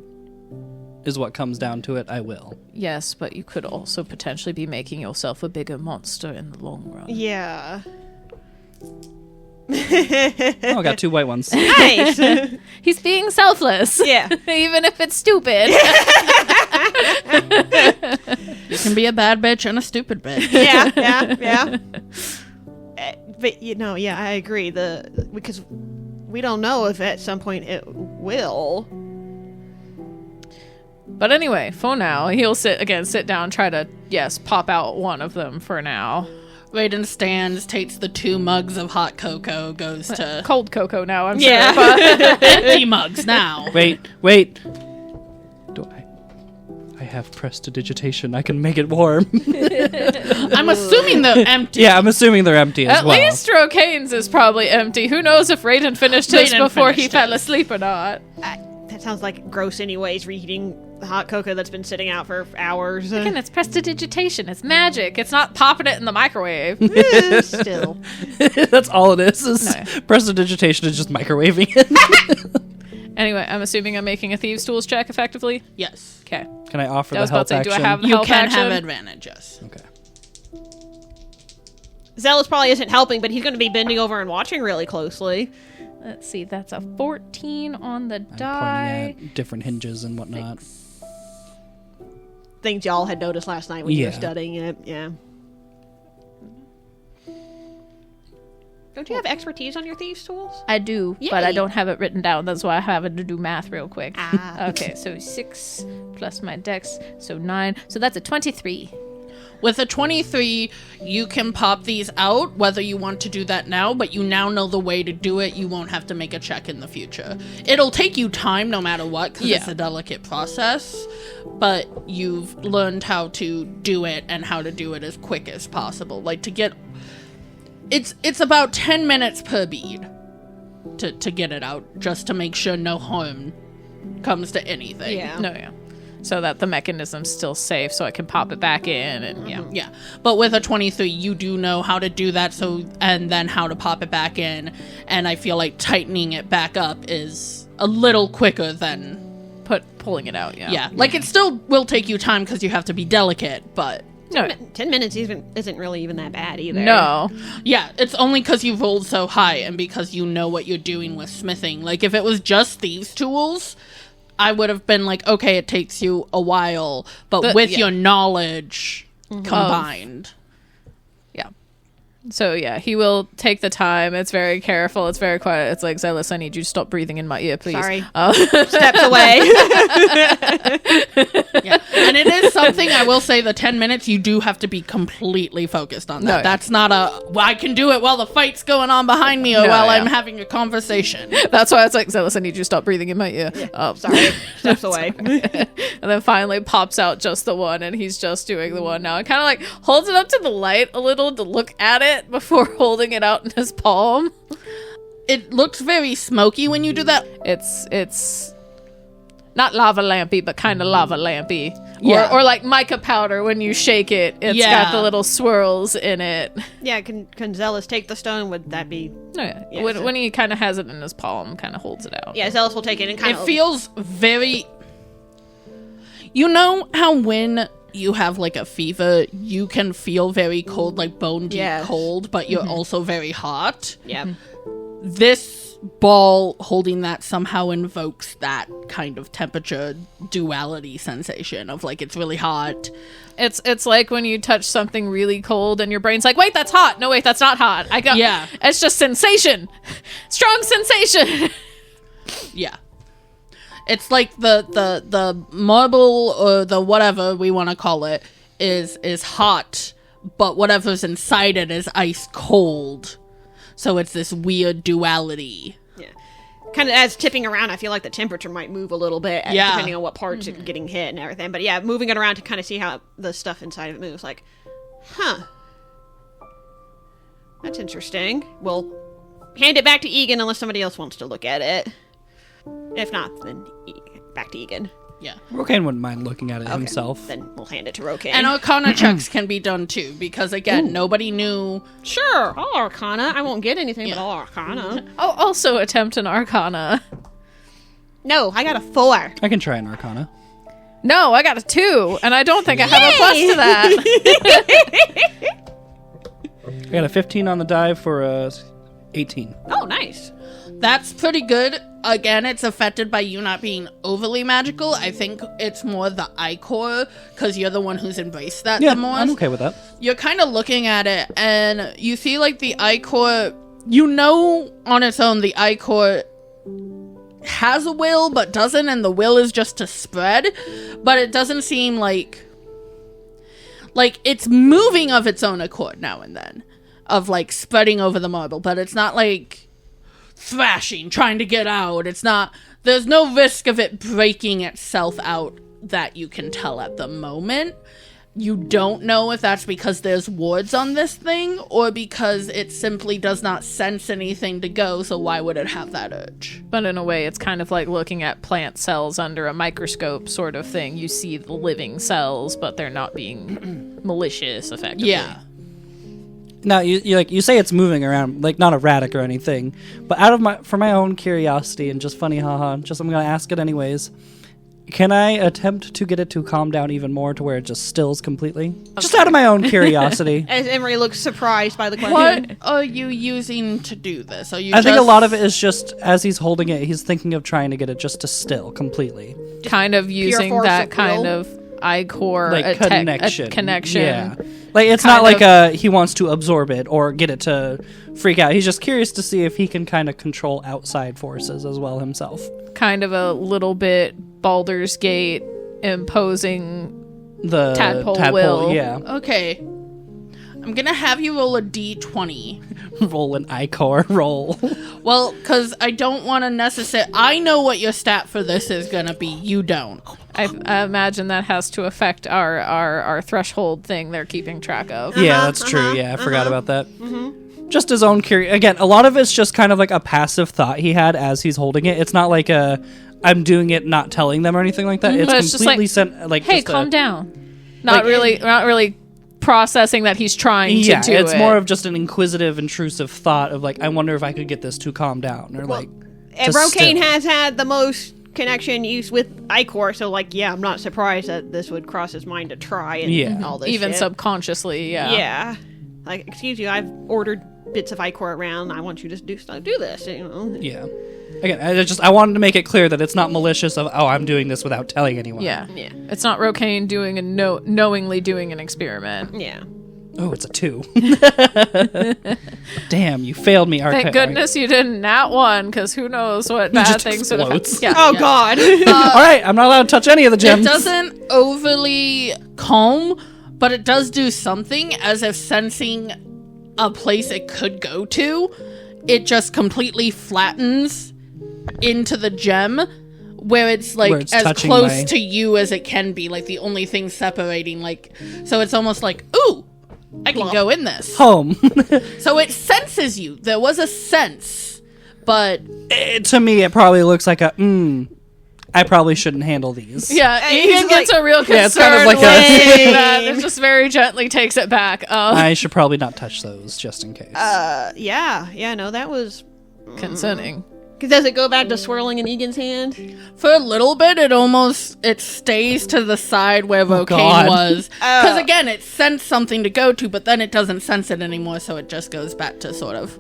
is what comes down to it, I will. Yes, but you could also potentially be making yourself a bigger monster in the long run. Yeah. Oh, I got 2 white ones. Nice. He's being selfless. Yeah. Even if it's stupid. You can be a bad bitch and a stupid bitch. Yeah. But yeah, I agree. Because we don't know if at some point it will. But anyway, for now, he'll sit down, try to, pop out one of them for now. Raiden stands, takes the 2 mugs of hot cocoa, goes to Cold cocoa now, I'm Yeah. sure. But empty mugs now. Wait. Do I have prestidigitation. I can make it warm. I'm assuming they're empty. Yeah, I'm assuming they're empty as at well. least Rokain's is probably empty. Who knows if Raiden finished his Raiden before he finished fell his. asleep or not. That sounds like gross anyways, reheating the hot cocoa that's been sitting out for hours. Again, it's prestidigitation. It's magic. It's not popping it in the microwave. Still. That's all it is. No. Prestidigitation is just microwaving it. Anyway, I'm assuming I'm making a Thieves' Tools check effectively. Yes. Okay. Can I offer I the was about help to say, action? do I have the You help can action? have advantage, yes. Okay. Zealous probably isn't helping, but he's going to be bending over and watching really closely. Let's see. That's a 14 on the I'm die. pointing at different hinges and whatnot. Things y'all had noticed last night when you were Yeah. studying it. Yeah. Don't you have expertise on your thieves' tools? I do, but I Yay. don't have it written down. That's why I have to do math real quick. Ah. Okay, so 6 plus my dex, so 9. So that's a 23. With a 23, you can pop these out, whether you want to do that now, but you now know the way to do it. You won't have to make a check in the future. It'll take you time no matter what, because it's a delicate process, but you've learned how to do it and how to do it as quick as possible. Like, to get It's about 10 minutes per bead to get it out, just to make sure no harm comes to anything. Yeah. No, yeah. So that the mechanism's still safe, so I can pop it back in, and Yeah, but with a 23, you do know how to do that, and then how to pop it back in, and I feel like tightening it back up is a little quicker than... pulling it out, yeah. Yeah, like it still will take you time because you have to be delicate, but... No, 10 minutes isn't really even that bad either. no. Yeah, it's only because you rolled so high and because you know what you're doing with smithing. Like, if it was just these tools, I would have been like, okay, it takes you a while, but with your knowledge combined. Yeah. So, yeah, he will take the time. It's very careful. It's very quiet. It's like, Zealous, I need you to stop breathing in my ear, please. Sorry. Steps away. Yeah. And it is something, I will say, the 10 minutes, you do have to be completely focused on that. No, yeah. That's not well, I can do it while the fight's going on behind me or No, while yeah. I'm having a conversation. That's why it's like, Zealous, I need you to stop breathing in my ear. Sorry. Steps away. And then finally pops out just the one, and he's just doing the one now. And kind of like holds it up to the light a little to look at it before holding it out in his palm. It looks very smoky when you do that. It's not lava lampy, but kind of lava lampy. Yeah. Or like mica powder when you shake it. It's got the little swirls in it. Yeah, can Zealous take the stone? Would that be... Oh, yeah. Yeah, when, so- when he kind of has it in his palm, kind of holds it out. Yeah, Zealous will take it and kind It of... feels very... You know how when you have like a fever, you can feel very cold, like bone deep Yes. cold, but you're also very hot? Yeah. This ball holding that somehow invokes that kind of temperature duality sensation of like it's really hot. It's like when you touch something really cold and your brain's like, wait, that's hot. No, wait, that's not hot. Yeah. It's just sensation. Strong sensation. Yeah. It's like the marble or the whatever we want to call it is hot, but whatever's inside it is ice cold. So it's this weird duality. Yeah. Kind of as tipping around, I feel like the temperature might move a little bit, Yeah. depending on what parts are getting hit and everything. But yeah, moving it around to kind of see how the stuff inside of it moves. Like, huh. That's interesting. We'll hand it back to Egan unless somebody else wants to look at it. If not, then back to Egan. Yeah. Rokan wouldn't mind looking at it himself. Then we'll hand it to Rokan. And Arcana checks can be done too, because again, nobody knew. Sure, all Arcana. I won't get anything but all Arcana. I'll also attempt an Arcana. No, I got a 4. I can try an Arcana. No, I got a 2, and I don't think I have a plus to that. I got a 15 on the die for a 18. Oh, nice. That's pretty good. Again, it's affected by you not being overly magical. I think it's more the Ichor, because you're the one who's embraced that Yeah, the most. I'm okay with that. You're kind of looking at it, and you see, like, the Ichor, you know on its own the Ichor has a will, but doesn't, and the will is just to spread, but it doesn't seem like it's moving of its own accord now and then, of, like, spreading over the marble, but it's not, like, thrashing, trying to get out. It's not, there's no risk of it breaking itself out that you can tell at the moment. You don't know if that's because there's wards on this thing or because it simply does not sense anything to go, so why would it have that urge? But in a way, it's kind of like looking at plant cells under a microscope sort of thing. You see the living cells, but they're not being malicious, effectively. Yeah. Now you say it's moving around, like not erratic or anything, but for my own curiosity and just funny haha, I'm gonna ask it anyways. Can I attempt to get it to calm down even more to where it just stills completely? Just out of my own curiosity. As Emery looks surprised by the question. What are you using to do this? Are you I think a lot of it is just as he's holding it, he's thinking of trying to get it just to still completely. Kind of using force that of kind will? of I-core Like connection. Yeah. Like it's Kind not like he wants to absorb it or get it to freak out. He's just curious to see if he can kind of control outside forces as well himself. Kind of a little bit Baldur's Gate imposing The Tadpole will. Yeah. Okay. I'm gonna have you roll a d20. Roll an Ichor roll. Well, because I don't want to necessarily... I know what your stat for this is gonna be. You don't. I imagine that has to affect our threshold thing they're keeping track of. Yeah, that's true. Yeah, I forgot about that. just his own curiosity. Again, a lot of it's just kind of like a passive thought he had as he's holding it. It's not like I'm doing it, not telling them or anything like that. But It's completely hey, calm down. Not really processing that he's trying to do it's it. more of just an inquisitive, intrusive thought of like, I wonder if I could get this to calm down, or like. And Rokane has had the most connection use with Icor, so like, yeah, I'm not surprised that this would cross his mind to try and all this even shit. subconsciously. Yeah. Like, excuse you, I've ordered bits of Icor around. I want you to do this. You know. Yeah. Again, I wanted to make it clear that it's not malicious of, I'm doing this without telling anyone. Yeah. It's not Rokane doing knowingly doing an experiment. Yeah. Oh, it's a 2. Damn, you failed me, Thank goodness you didn't nat one, because who knows what bad just things would have explodes. happened. God. All right, I'm not allowed to touch any of the gems. It doesn't overly calm, but it does do something, as if sensing a place it could go to, it just completely flattens into the gem, where it's like Where it's as touching close to you as it can be, like the only thing separating, like, so it's almost like, ooh, I can go in this. Home. So it senses you. There was a sense, but To me, it probably looks like I probably shouldn't handle these. Yeah, he's Ian gets a real concern it's kind of like seeing that. It just very gently takes it back. I should probably not touch those, just in case. Yeah, no, that was... Concerning. Because does it go back to swirling in Egan's hand? for a little bit, it stays to the side where Rokane God. was. Because again, it sensed something to go to, but then it doesn't sense it anymore, so it just goes back to sort of...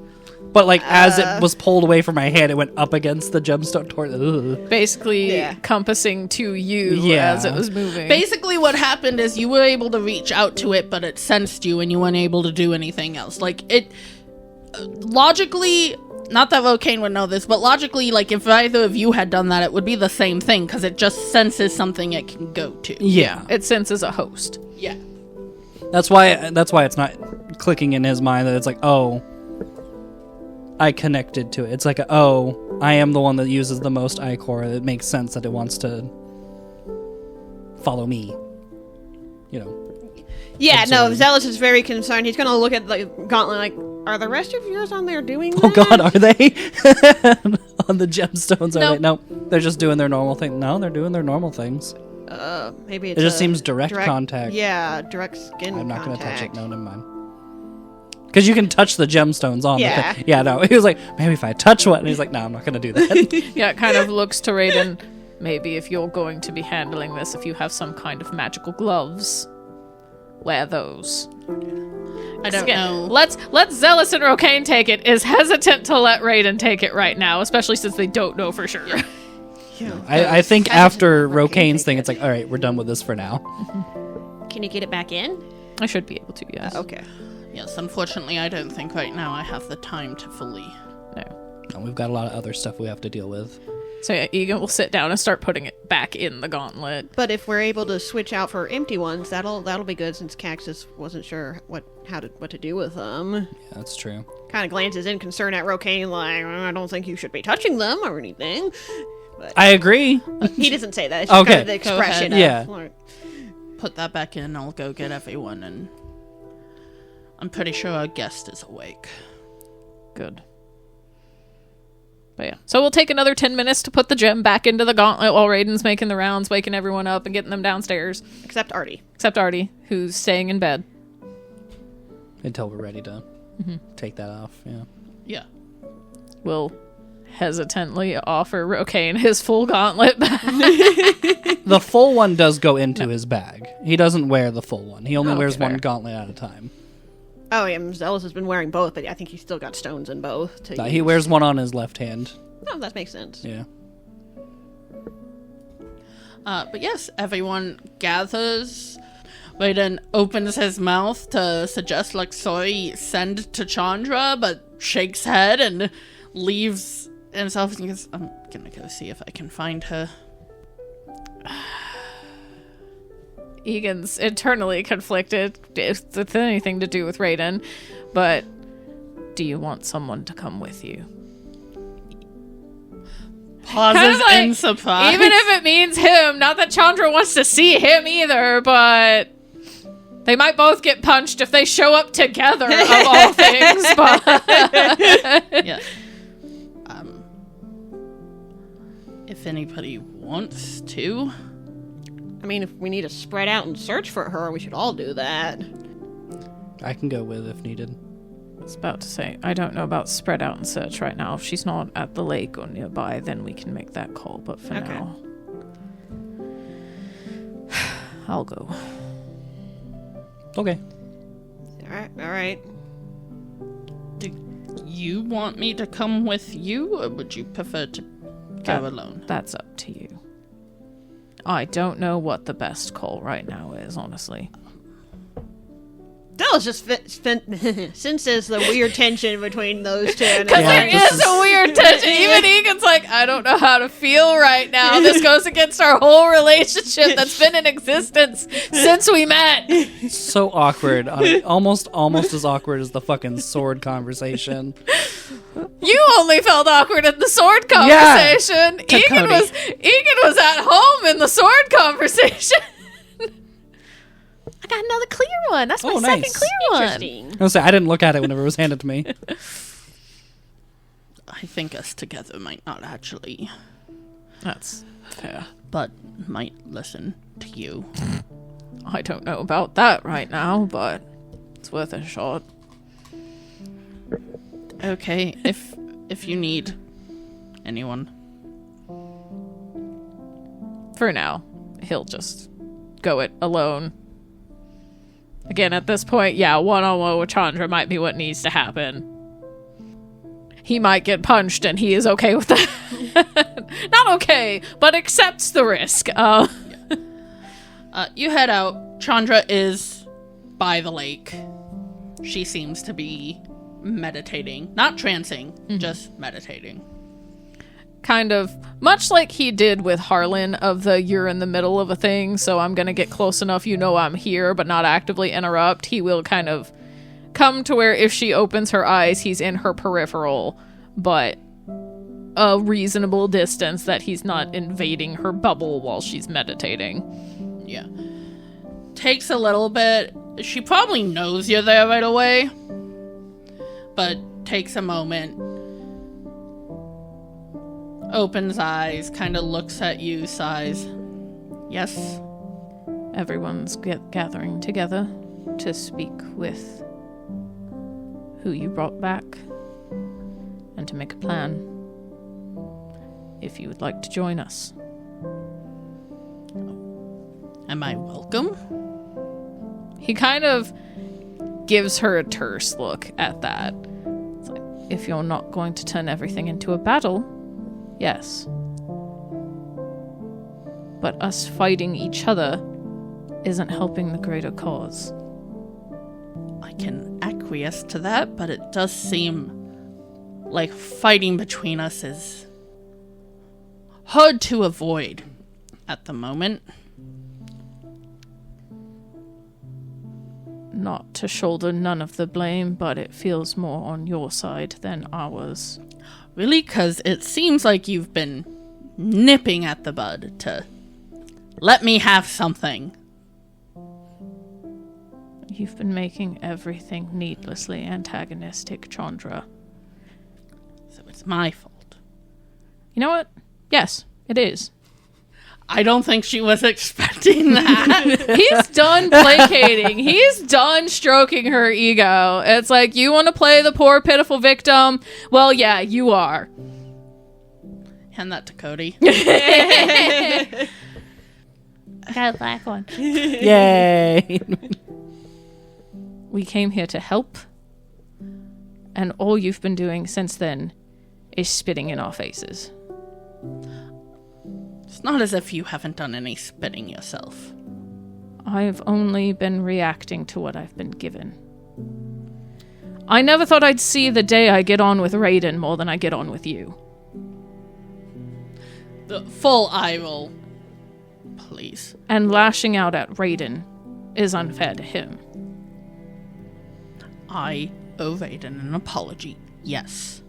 But like as it was pulled away from my hand, it went up against the gemstone toward. Basically compassing to you as it was moving. Basically what happened is you were able to reach out to it, but it sensed you and you weren't able to do anything else. Like, it... logically... Not that Rokane would know this, but logically, like, if either of you had done that, it would be the same thing, because it just senses something it can go to. Yeah, It senses a host. Yeah. that's why it's not clicking in his mind that it's like, oh, I connected to it. It's like, oh, I am the one that uses the most Icor. It makes sense that it wants to follow me. You know. Yeah, no, Absorb. Zealous is very concerned. He's going to look at the gauntlet like, are the rest of yours on there doing that? Oh God, are they on the gemstones? Are No. they? No, they're just doing their normal thing. No, they're doing their normal things. Maybe it's It just seems direct contact. Yeah, direct skin I'm not going to touch it. contact. No, never mind. Because you can touch the gemstones on Yeah. the thing. Yeah, no. He was like, maybe if I touch one. And he's like, no, I'm not going to do that. Yeah, it kind of looks to Raiden. Maybe if you're going to be handling this, if you have some kind of magical gloves, wear those. I don't know. Let's Zealous and Rokane take it. Is hesitant to let Raiden take it right now, especially since they don't know for sure. I think after Rokane Rokane's take thing, it. it's like, all right, we're done with this for now. Can you get it back in? I should be able to, yes. Okay. Yes, unfortunately, I don't think right now I have the time to fully... No. And we've got a lot of other stuff we have to deal with. So yeah, Egan will sit down and start putting it back in the gauntlet. But if we're able to switch out for empty ones, that'll be good since Caxus wasn't sure what to do with them. Yeah, that's true. Kind of glances in concern at Rokane like, I don't think you should be touching them or anything. I agree. He doesn't say that. It's just Okay. kind of the expression of, Yeah. like, Put that back in, I'll go get everyone, and... I'm pretty sure our guest is awake. Good. But yeah. So we'll take another 10 minutes to put the gem back into the gauntlet while Raiden's making the rounds, waking everyone up and getting them downstairs. except Artie. Except Artie, who's staying in bed. Until we're ready to take that off. Yeah. Yeah. Will hesitantly offer Rokane his full gauntlet back. The full one does go into his bag. He doesn't wear the full one. He only Okay, wears one fair. gauntlet at a time. Oh, yeah, Zealous has been wearing both, but I think he's still got stones in both. He use. wears one on his left hand. Oh, that makes sense. Yeah. But yes, everyone gathers. Raiden opens his mouth to suggest, like, sorry, send to Chandra, but shakes head and leaves himself and goes, I'm gonna go see if I can find her. Egan's internally conflicted with anything to do with Raiden, but do you want someone to come with you? Pauses Kind of like, in surprise. Even if it means him, not that Chandra wants to see him either, but They might both get punched if they show up together, of all things, but... Yeah. If anybody wants to. I mean, if we need to spread out and search for her, we should all do that. I can go with if needed. I was about to say, I don't know about spread out and search right now. If she's not at the lake or nearby, then we can make that call. But for now, I'll go. Okay. All right. Do you want me to come with you, or would you prefer to go alone? That's up to you. I don't know what the best call right now is, honestly. That was just senses the weird tension between those two. Because there is a weird tension. Even Egan's like, I don't know how to feel right now. This goes against our whole relationship that's been in existence since we met. So awkward. Almost as awkward as the fucking sword conversation. You only felt awkward in the sword conversation. Yeah. Egan was at home in the sword conversation. I got another clear one. That's my Oh, second nice. clear one. I was gonna say, I didn't look at it whenever it was handed to me. I think us together might not actually, That's fair. but might listen to you. I don't know about that right now, but it's worth a shot. Okay, if you need anyone. For now, he'll just go it alone. Again, at this point, yeah, one-on-one with Chandra might be what needs to happen. He might get punched, and he is okay with that. Not okay, but accepts the risk. You head out. Chandra is by the lake. She seems to be meditating. Not trancing, just meditating. Kind of, much like he did with Harlan of the you're in the middle of a thing, so I'm gonna get close enough you know I'm here, but not actively interrupt. He will kind of come to where if she opens her eyes, he's in her peripheral, but a reasonable distance that he's not invading her bubble while she's meditating. Yeah. Takes a little bit. She probably knows you're there right away, but takes a moment. Opens eyes, kind of looks at you, sighs. Yes? Everyone's gathering together to speak with who you brought back and to make a plan. If you would like to join us. Am I welcome? He kind of gives her a terse look at that. It's like, if you're not going to turn everything into a battle, yes. But us fighting each other isn't helping the greater cause. I can acquiesce to that, but it does seem like fighting between us is hard to avoid at the moment. Not to shoulder none of the blame, but it feels more on your side than ours. Really? Because it seems like you've been nipping at the bud to let me have something. You've been making everything needlessly antagonistic, Chandra. So it's my fault. You know what? Yes, it is. I don't think she was expecting that. He's done placating. He's done stroking her ego. It's like, you want to play the poor, pitiful victim? Well, yeah, you are. Hand that to Cody. I got a black one. Yay! We came here to help, and all you've been doing since then is spitting in our faces. It's not as if you haven't done any spitting yourself. I've only been reacting to what I've been given. I never thought I'd see the day I get on with Raiden more than I get on with you. The full eye roll. Please. And lashing out at Raiden is unfair to him. I owe Raiden an apology. Yes.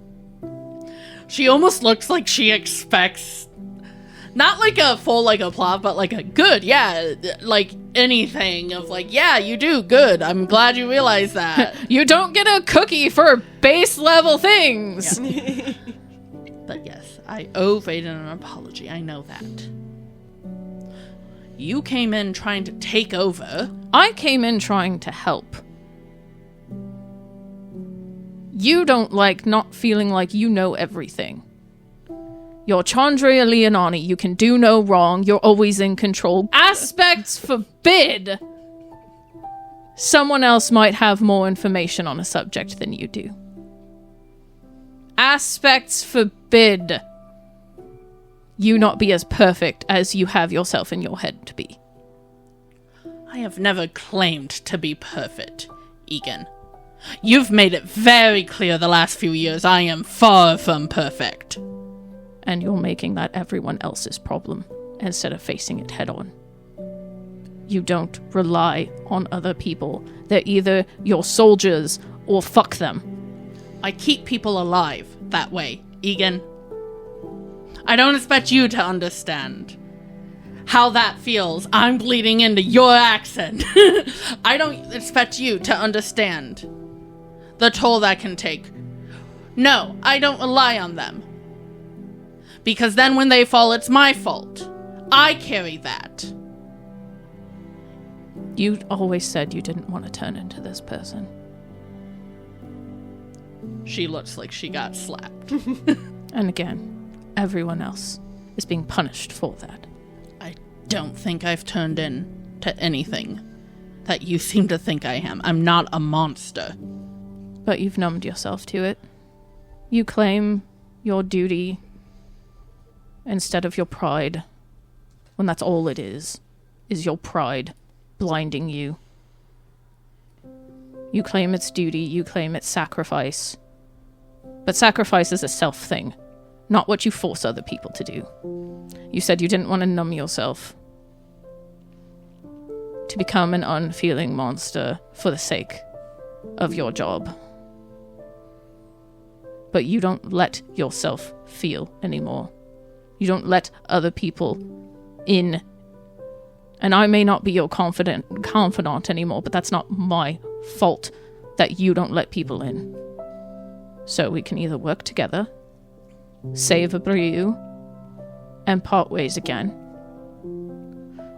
She almost looks like she expects Not like a full, like, applause, but like a good, yeah, like anything of like, yeah, you do, good. I'm glad you realize that. You don't get a cookie for base level things. Yeah. But yes, I owe Vaden an apology. I know that. You came in trying to take over. I came in trying to help. You don't like not feeling like you know everything. You're Chandra Leonani. You can do no wrong. You're always in control. Aspects forbid someone else might have more information on a subject than you do. Aspects forbid you not be as perfect as you have yourself in your head to be. I have never claimed to be perfect, Egan. You've made it very clear the last few years I am far from perfect. And you're making that everyone else's problem instead of facing it head on. You don't rely on other people. They're either your soldiers or fuck them. I keep people alive that way, Egan. I don't expect you to understand how that feels. I'm bleeding into your accent. I don't expect you to understand the toll that can take. No, I don't rely on them. Because then when they fall, it's my fault. I carry that. You always said you didn't want to turn into this person. She looks like she got slapped. And again, everyone else is being punished for that. I don't think I've turned into anything that you seem to think I am. I'm not a monster. But you've numbed yourself to it. You claim your duty instead of your pride, when that's all it is your pride blinding you. You claim it's duty, you claim it's sacrifice. But sacrifice is a self thing, not what you force other people to do. You said you didn't want to numb yourself to become an unfeeling monster for the sake of your job. But you don't let yourself feel anymore. You don't let other people in. And I may not be your confidant anymore, but that's not my fault that you don't let people in. So we can either work together, save Abreu, and part ways again.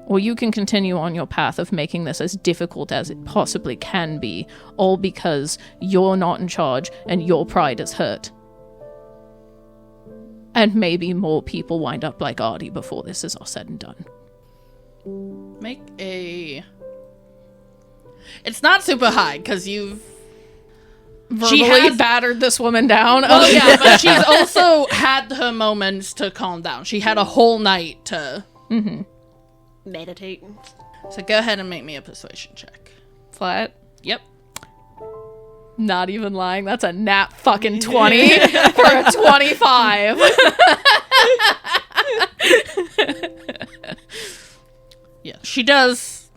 Or you can continue on your path of making this as difficult as it possibly can be, all because you're not in charge and your pride is hurt. And maybe more people wind up like Artie before this is all said and done. Make a... It's not super high, because you've... Verbally battered this woman down. Oh, yeah, but she's also had her moments to calm down. She had a whole night to... Meditate. So go ahead and make me a persuasion check. Flat. Yep. Not even lying. That's a nat fucking 20 for a 25. Yeah, she does.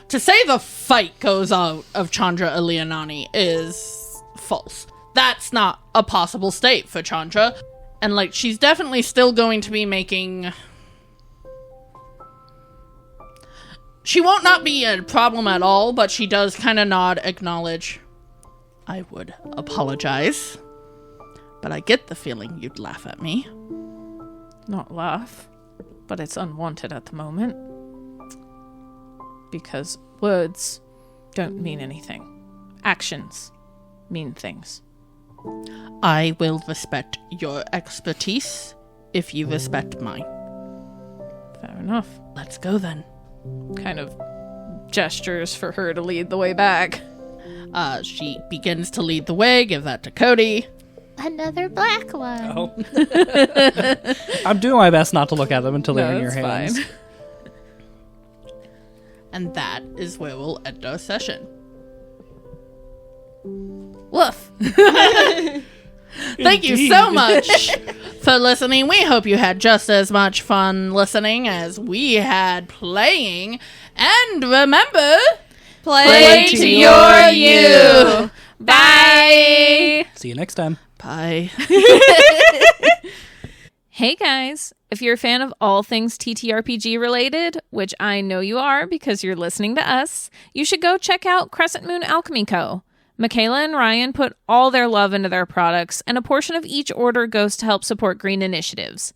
To say the fight goes out of Chandra Leonani is false. That's not a possible state for Chandra. And, like, she's definitely still going to be making... She won't not be a problem at all, but she does kind of nod, acknowledge. I would apologize. But I get the feeling you'd laugh at me. Not laugh, but it's unwanted at the moment. Because words don't mean anything. Actions mean things. I will respect your expertise if you respect mine. Fair enough. Let's go then. Kind of gestures for her to lead the way back. She begins to lead the way. Give that to Cody. Another black one. Oh. I'm doing my best not to look at them until they're in your hands. Fine. And that is where we'll end our session. Woof. Thank you so much for listening. We hope you had just as much fun listening as we had playing. And remember, Play to your you. Bye. See you next time. Bye. Hey guys, if you're a fan of all things TTRPG related, which I know you are because you're listening to us, you should go check out Crescent Moon Alchemy Co. Michaela and Ryan put all their love into their products, and a portion of each order goes to help support green initiatives.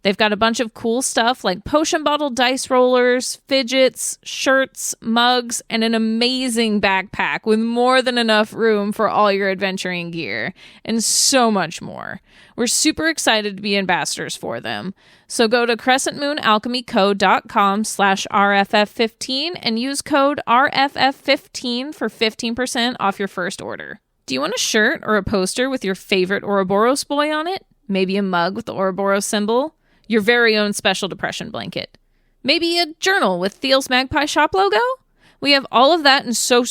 They've got a bunch of cool stuff like potion bottle dice rollers, fidgets, shirts, mugs, and an amazing backpack with more than enough room for all your adventuring gear, and so much more. We're super excited to be ambassadors for them. So go to crescentmoonalchemyco.com/RFF15 and use code RFF15 for 15% off your first order. Do you want a shirt or a poster with your favorite Ouroboros boy on it? Maybe a mug with the Ouroboros symbol? Your very own special depression blanket? Maybe a journal with Thiel's Magpie Shop logo? We have all of that and so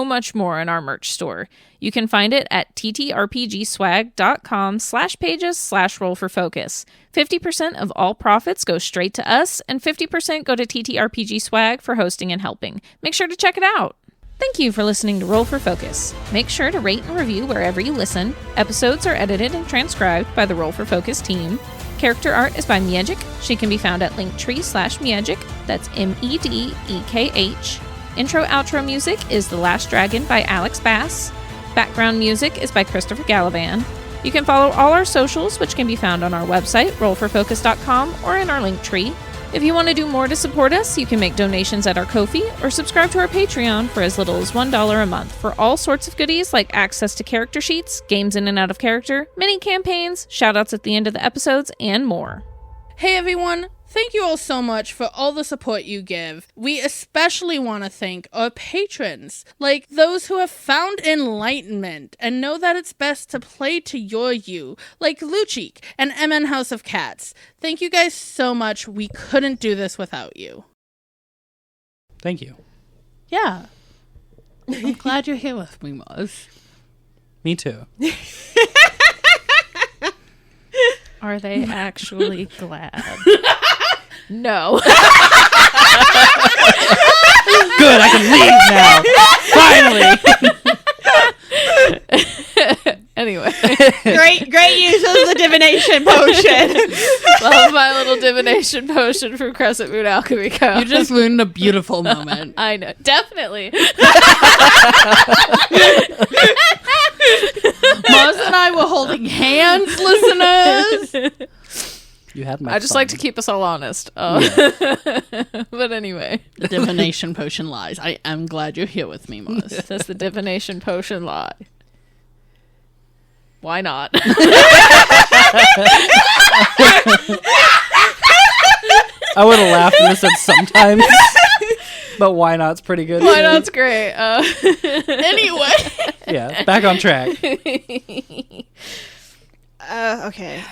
much more in our merch store. You can find it at ttrpgswag.com/pages/roll4focus. 50% of all profits go straight to us, and 50% go to TTRPG Swag for hosting and helping. Make sure to check it out. Thank you for listening to Roll for Focus. Make sure to rate and review wherever you listen. Episodes are edited and transcribed by the Roll for Focus team. Character art is by Miedek. She can be found at linktree/Miedek. That's MEDEKH. Intro-outro music is The Last Dragon by Alex Bass. Background music is by Christopher Gallivan. You can follow all our socials, which can be found on our website, rollforfocus.com, or in our link tree. If you want to do more to support us, you can make donations at our Ko-fi or subscribe to our Patreon for as little as $1 a month for all sorts of goodies like access to character sheets, games in and out of character, mini campaigns, shoutouts at the end of the episodes, and more. Hey everyone, thank you all so much for all the support you give. We especially want to thank our patrons, like those who have found enlightenment and know that it's best to play to your you, like Luchik and MN House of Cats. Thank you guys so much. We couldn't do this without you. Thank you. Yeah. I'm glad you're here with me, Mars. Me too. Are they actually glad? No. Good, I can leave now. Finally. Anyway. Great use of the divination potion. Love my little divination potion from Crescent Moon Alchemy Co. You just ruined a beautiful moment. I know. Definitely. Mars and I were holding hands, listeners. You had my I just thumb. like to keep us all honest. But anyway. The divination potion lies. I am glad you're here with me, Mars. Does the divination potion lie? Why not? I would have laughed and said sometimes, but why not's pretty good. Why not's great. Anyway. Yeah, back on track. Okay.